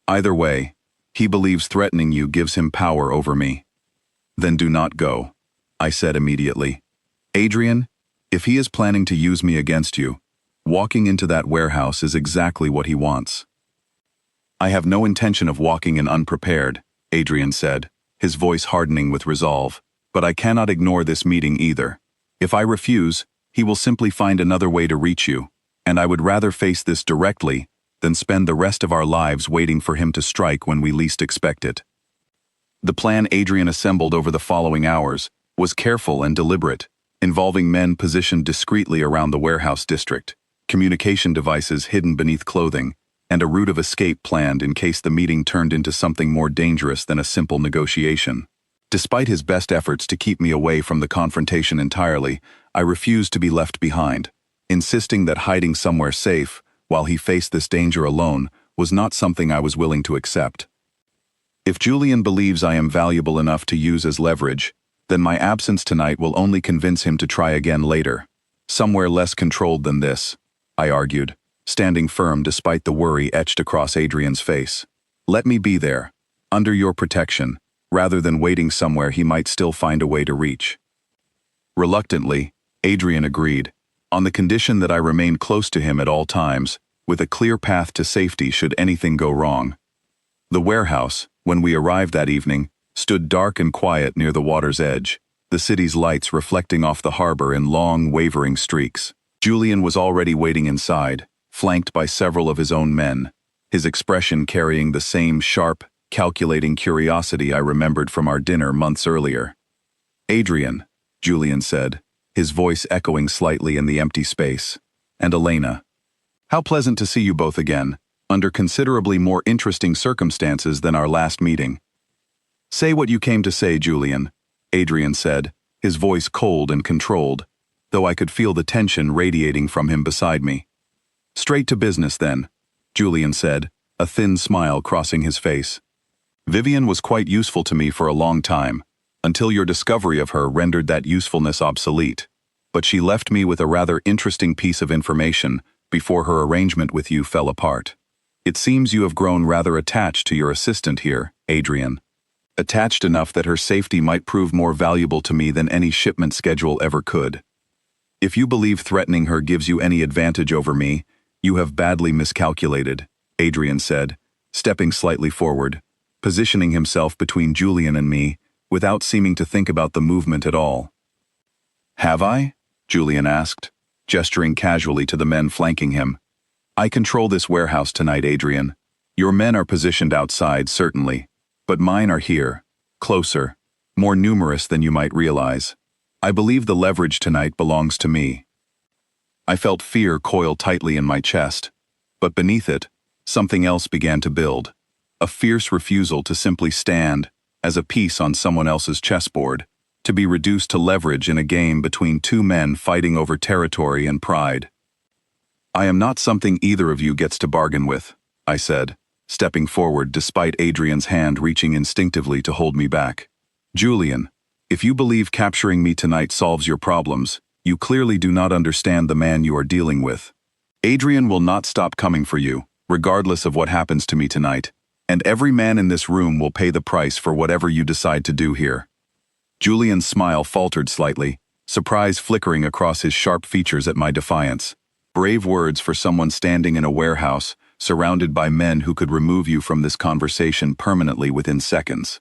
Either way, he believes threatening you gives him power over me. Then do not go, I said immediately. Adrian, if he is planning to use me against you, walking into that warehouse is exactly what he wants. I have no intention of walking in unprepared, Adrian said, his voice hardening with resolve, but I cannot ignore this meeting either. If I refuse, he will simply find another way to reach you, and I would rather face this directly than spend the rest of our lives waiting for him to strike when we least expect it. The plan Adrian assembled over the following hours was careful and deliberate, involving men positioned discreetly around the warehouse district, communication devices hidden beneath clothing, and a route of escape planned in case the meeting turned into something more dangerous than a simple negotiation. Despite his best efforts to keep me away from the confrontation entirely, I refused to be left behind, insisting that hiding somewhere safe, while he faced this danger alone, was not something I was willing to accept. If Julian believes I am valuable enough to use as leverage, then my absence tonight will only convince him to try again later, somewhere less controlled than this, I argued, standing firm despite the worry etched across Adrian's face. Let me be there, under your protection, rather than waiting somewhere he might still find a way to reach. Reluctantly, Adrian agreed, on the condition that I remained close to him at all times, with a clear path to safety should anything go wrong. The warehouse, when we arrived that evening, stood dark and quiet near the water's edge, the city's lights reflecting off the harbor in long, wavering streaks. Julian was already waiting inside, flanked by several of his own men, his expression carrying the same sharp, calculating curiosity I remembered from our dinner months earlier. Adrian, Julian said, his voice echoing slightly in the empty space, and Elena. How pleasant to see you both again, under considerably more interesting circumstances than our last meeting. Say what you came to say, Julian, Adrian said, his voice cold and controlled, though I could feel the tension radiating from him beside me. Straight to business, then, Julian said, a thin smile crossing his face. Vivian was quite useful to me for a long time, until your discovery of her rendered that usefulness obsolete, but she left me with a rather interesting piece of information before her arrangement with you fell apart. It seems you have grown rather attached to your assistant here, Adrian. Attached enough that her safety might prove more valuable to me than any shipment schedule ever could. If you believe threatening her gives you any advantage over me, you have badly miscalculated, Adrian said, stepping slightly forward, positioning himself between Julian and me, without seeming to think about the movement at all. Have I? Julian asked, gesturing casually to the men flanking him. I control this warehouse tonight, Adrian. Your men are positioned outside, certainly, but mine are here, closer, more numerous than you might realize. I believe the leverage tonight belongs to me." I felt fear coil tightly in my chest, but beneath it, something else began to build. A fierce refusal to simply stand as a piece on someone else's chessboard, to be reduced to leverage in a game between two men fighting over territory and pride. "I am not something either of you gets to bargain with," I said, stepping forward despite Adrian's hand reaching instinctively to hold me back. "Julian, if you believe capturing me tonight solves your problems, you clearly do not understand the man you are dealing with. Adrian will not stop coming for you, regardless of what happens to me tonight, and every man in this room will pay the price for whatever you decide to do here." Julian's smile faltered slightly, surprise flickering across his sharp features at my defiance. Brave words for someone standing in a warehouse, surrounded by men who could remove you from this conversation permanently within seconds.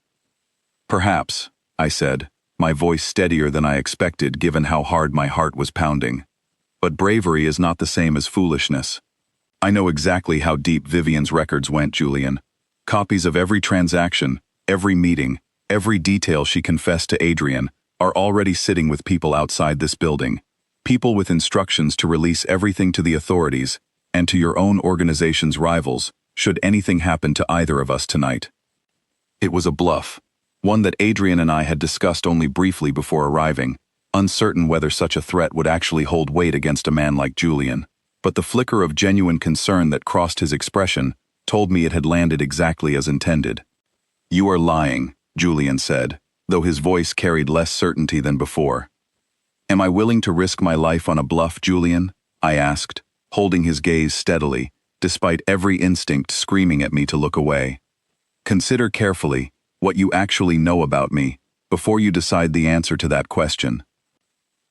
"Perhaps," I said, my voice steadier than I expected given how hard my heart was pounding. "But bravery is not the same as foolishness. I know exactly how deep Vivian's records went, Julian. Copies of every transaction, every meeting, every detail she confessed to Adrian are already sitting with people outside this building. People with instructions to release everything to the authorities and to your own organization's rivals should anything happen to either of us tonight." It was a bluff, one that Adrian and I had discussed only briefly before arriving, uncertain whether such a threat would actually hold weight against a man like Julian. But the flicker of genuine concern that crossed his expression told me it had landed exactly as intended. "You are lying," Julian said, though his voice carried less certainty than before. "Am I willing to risk my life on a bluff, Julian?" I asked, holding his gaze steadily, despite every instinct screaming at me to look away. "Consider carefully what you actually know about me before you decide the answer to that question."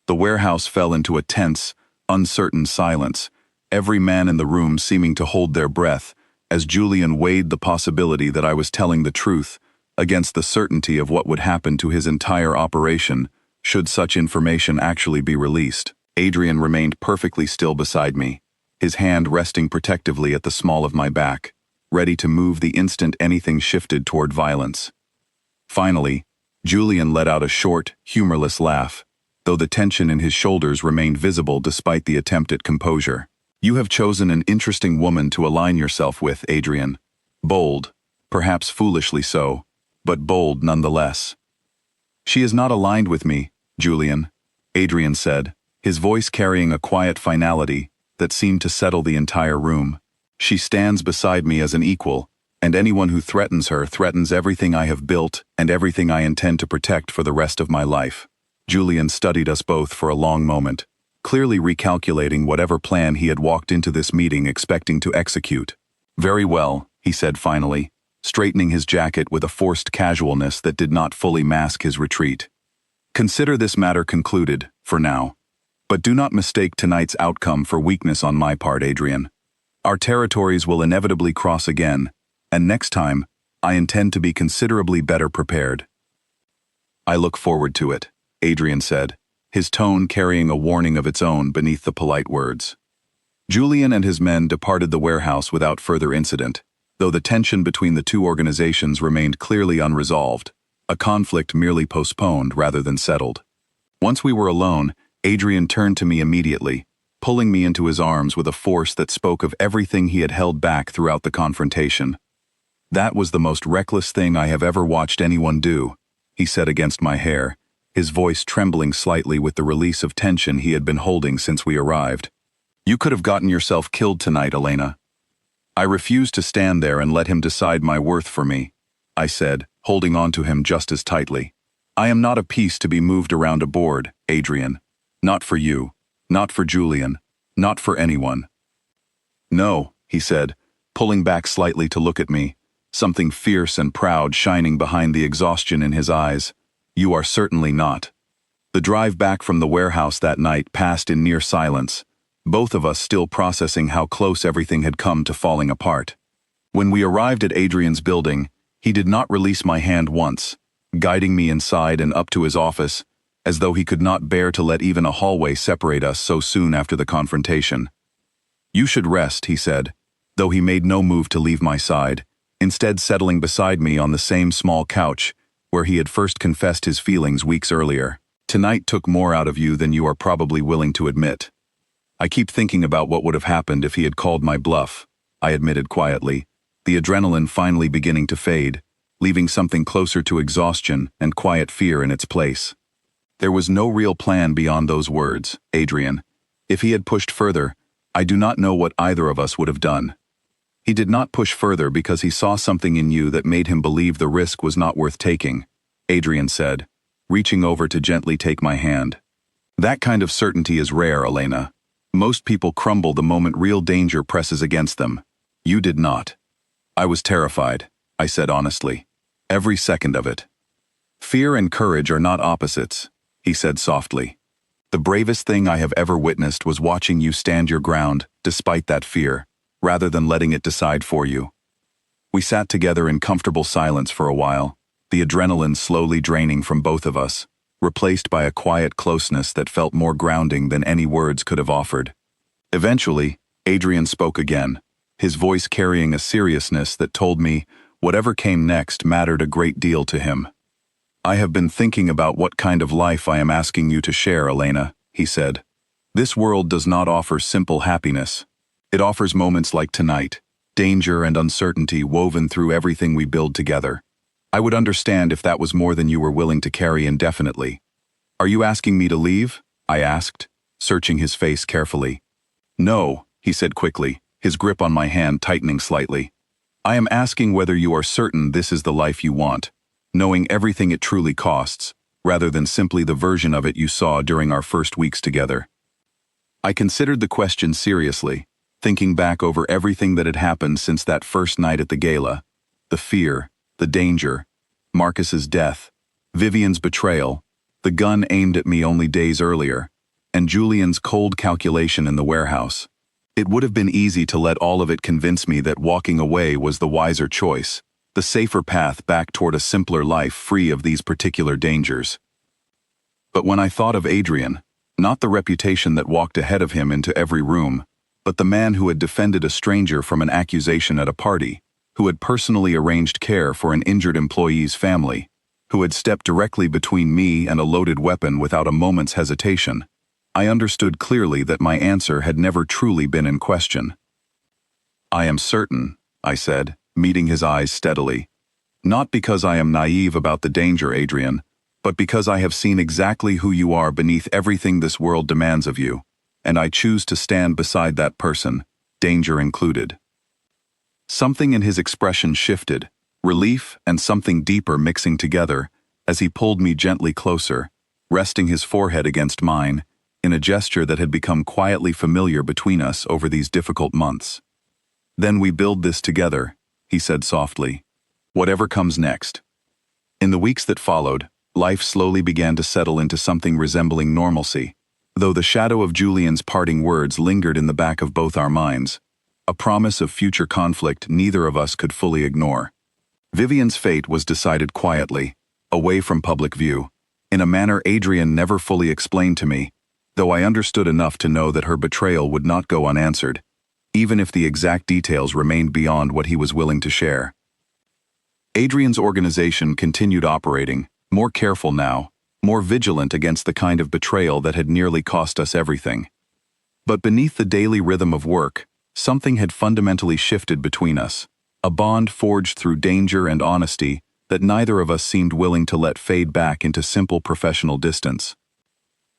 The warehouse fell into a tense, uncertain silence, every man in the room seeming to hold their breath as Julian weighed the possibility that I was telling the truth against the certainty of what would happen to his entire operation should such information actually be released. Adrian remained perfectly still beside me, his hand resting protectively at the small of my back, ready to move the instant anything shifted toward violence. Finally, Julian let out a short, humorless laugh, though the tension in his shoulders remained visible despite the attempt at composure. "You have chosen an interesting woman to align yourself with, Adrian. Bold, perhaps foolishly so, but bold nonetheless." "She is not aligned with me, Julian," Adrian said, his voice carrying a quiet finality that seemed to settle the entire room. "She stands beside me as an equal, and anyone who threatens her threatens everything I have built and everything I intend to protect for the rest of my life." Julian studied us both for a long moment, clearly recalculating whatever plan he had walked into this meeting expecting to execute. "Very well," he said finally, straightening his jacket with a forced casualness that did not fully mask his retreat. "Consider this matter concluded, for now. But do not mistake tonight's outcome for weakness on my part, Adrian. Our territories will inevitably cross again, and next time, I intend to be considerably better prepared." "I look forward to it," Adrian said, his tone carrying a warning of its own beneath the polite words. Julian and his men departed the warehouse without further incident, though the tension between the two organizations remained clearly unresolved, a conflict merely postponed rather than settled. Once we were alone, Adrian turned to me immediately, pulling me into his arms with a force that spoke of everything he had held back throughout the confrontation. "That was the most reckless thing I have ever watched anyone do," he said against my hair, his voice trembling slightly with the release of tension he had been holding since we arrived. "You could have gotten yourself killed tonight, Elena." I refused to stand there and let him decide my worth for me, I said, holding on to him just as tightly. "I am not a piece to be moved around a board, Adrian. Not for you, not for Julian, not for anyone." "No," he said, pulling back slightly to look at me, something fierce and proud shining behind the exhaustion in his eyes. "You are certainly not." The drive back from the warehouse that night passed in near silence, both of us still processing how close everything had come to falling apart. When we arrived at Adrian's building, he did not release my hand once, guiding me inside and up to his office, as though he could not bear to let even a hallway separate us so soon after the confrontation. "You should rest," he said, though he made no move to leave my side, instead settling beside me on the same small couch where he had first confessed his feelings weeks earlier. Tonight took more out of you than you are probably willing to admit. I keep thinking about what would have happened if he had called my bluff, I admitted quietly, the adrenaline finally beginning to fade, leaving something closer to exhaustion and quiet fear in its place. There was no real plan beyond those words, Adrian. If he had pushed further, I do not know what either of us would have done. He did not push further because he saw something in you that made him believe the risk was not worth taking, Adrian said, reaching over to gently take my hand. That kind of certainty is rare, Elena. Most people crumble the moment real danger presses against them. You did not. I was terrified, I said honestly. Every second of it. Fear and courage are not opposites, he said softly. The bravest thing I have ever witnessed was watching you stand your ground, despite that fear, rather than letting it decide for you. We sat together in comfortable silence for a while, the adrenaline slowly draining from both of us, replaced by a quiet closeness that felt more grounding than any words could have offered. Eventually, Adrian spoke again, his voice carrying a seriousness that told me whatever came next mattered a great deal to him. I have been thinking about what kind of life I am asking you to share, Elena, he said. This world does not offer simple happiness. It offers moments like tonight, danger and uncertainty woven through everything we build together. I would understand if that was more than you were willing to carry indefinitely. Are you asking me to leave? I asked, searching his face carefully. No, he said quickly, his grip on my hand tightening slightly. I am asking whether you are certain this is the life you want, knowing everything it truly costs, rather than simply the version of it you saw during our first weeks together. I considered the question seriously, thinking back over everything that had happened since that first night at the gala, the fear, the danger, Marcus's death, Vivian's betrayal, the gun aimed at me only days earlier, and Julian's cold calculation in the warehouse. It would have been easy to let all of it convince me that walking away was the wiser choice, the safer path back toward a simpler life free of these particular dangers. But when I thought of Adrian, not the reputation that walked ahead of him into every room, but the man who had defended a stranger from an accusation at a party, who had personally arranged care for an injured employee's family, who had stepped directly between me and a loaded weapon without a moment's hesitation, I understood clearly that my answer had never truly been in question. I am certain, I said, meeting his eyes steadily. Not because I am naive about the danger, Adrian, but because I have seen exactly who you are beneath everything this world demands of you, and I choose to stand beside that person, danger included. Something in his expression shifted, relief and something deeper mixing together, as he pulled me gently closer, resting his forehead against mine, in a gesture that had become quietly familiar between us over these difficult months. Then we build this together, he said softly. Whatever comes next. In the weeks that followed, life slowly began to settle into something resembling normalcy, though the shadow of Julian's parting words lingered in the back of both our minds, a promise of future conflict neither of us could fully ignore. Vivian's fate was decided quietly, away from public view, in a manner Adrian never fully explained to me, though I understood enough to know that her betrayal would not go unanswered, even if the exact details remained beyond what he was willing to share. Adrian's organization continued operating, more careful now, more vigilant against the kind of betrayal that had nearly cost us everything. But beneath the daily rhythm of work, something had fundamentally shifted between us, a bond forged through danger and honesty that neither of us seemed willing to let fade back into simple professional distance.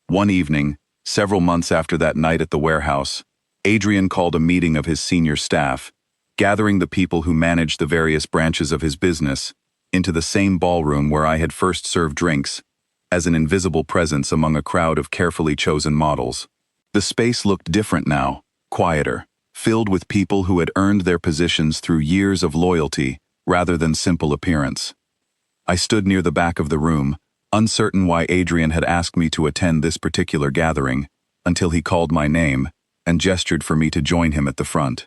One evening, several months after that night at the warehouse, Adrian called a meeting of his senior staff, gathering the people who managed the various branches of his business into the same ballroom where I had first served drinks, as an invisible presence among a crowd of carefully chosen models. The space looked different now, quieter, filled with people who had earned their positions through years of loyalty rather than simple appearance. I stood near the back of the room, uncertain why Adrian had asked me to attend this particular gathering, until he called my name and gestured for me to join him at the front.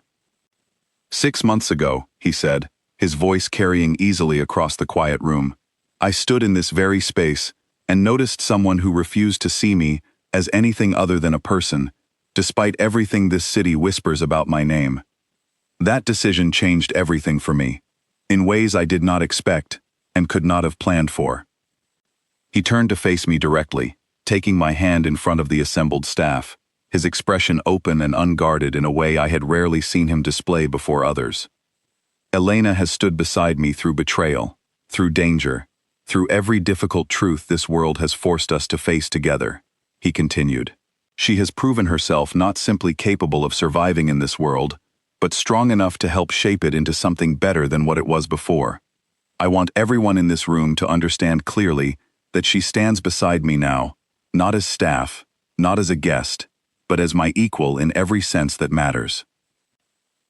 6 months ago, he said, his voice carrying easily across the quiet room, I stood in this very space and noticed someone who refused to see me as anything other than a person, despite everything this city whispers about my name. That decision changed everything for me, in ways I did not expect and could not have planned for. He turned to face me directly, taking my hand in front of the assembled staff, his expression open and unguarded in a way I had rarely seen him display before others. Elena has stood beside me through betrayal, through danger, through every difficult truth this world has forced us to face together, he continued. She has proven herself not simply capable of surviving in this world, but strong enough to help shape it into something better than what it was before. I want everyone in this room to understand clearly that she stands beside me now, not as staff, not as a guest, but as my equal in every sense that matters.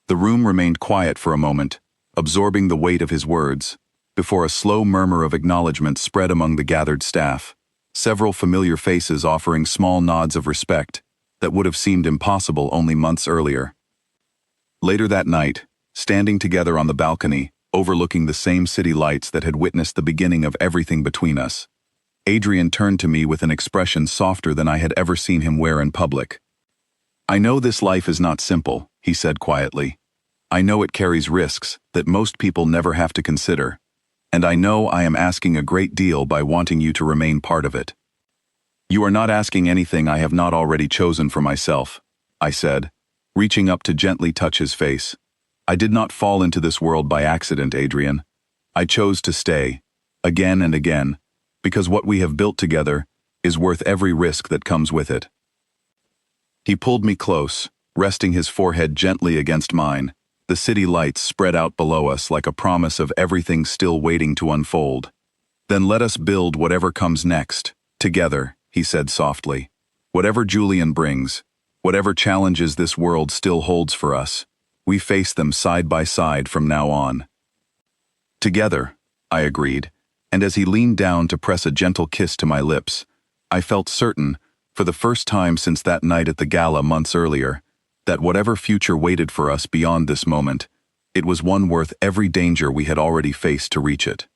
The room remained quiet for a moment, absorbing the weight of his words, before a slow murmur of acknowledgement spread among the gathered staff, several familiar faces offering small nods of respect that would have seemed impossible only months earlier. Later that night, standing together on the balcony, overlooking the same city lights that had witnessed the beginning of everything between us, Adrian turned to me with an expression softer than I had ever seen him wear in public. "I know this life is not simple," he said quietly. "I know it carries risks that most people never have to consider, and I know I am asking a great deal by wanting you to remain part of it. You are not asking anything I have not already chosen for myself," I said, reaching up to gently touch his face. "I did not fall into this world by accident, Adrian. I chose to stay, again and again, because what we have built together is worth every risk that comes with it." He pulled me close, resting his forehead gently against mine, the city lights spread out below us like a promise of everything still waiting to unfold. "Then let us build whatever comes next, together," he said softly. "Whatever Julian brings, whatever challenges this world still holds for us, we face them side by side from now on." "Together," I agreed, and as he leaned down to press a gentle kiss to my lips, I felt certain, for the first time since that night at the gala months earlier, that whatever future waited for us beyond this moment, it was one worth every danger we had already faced to reach it.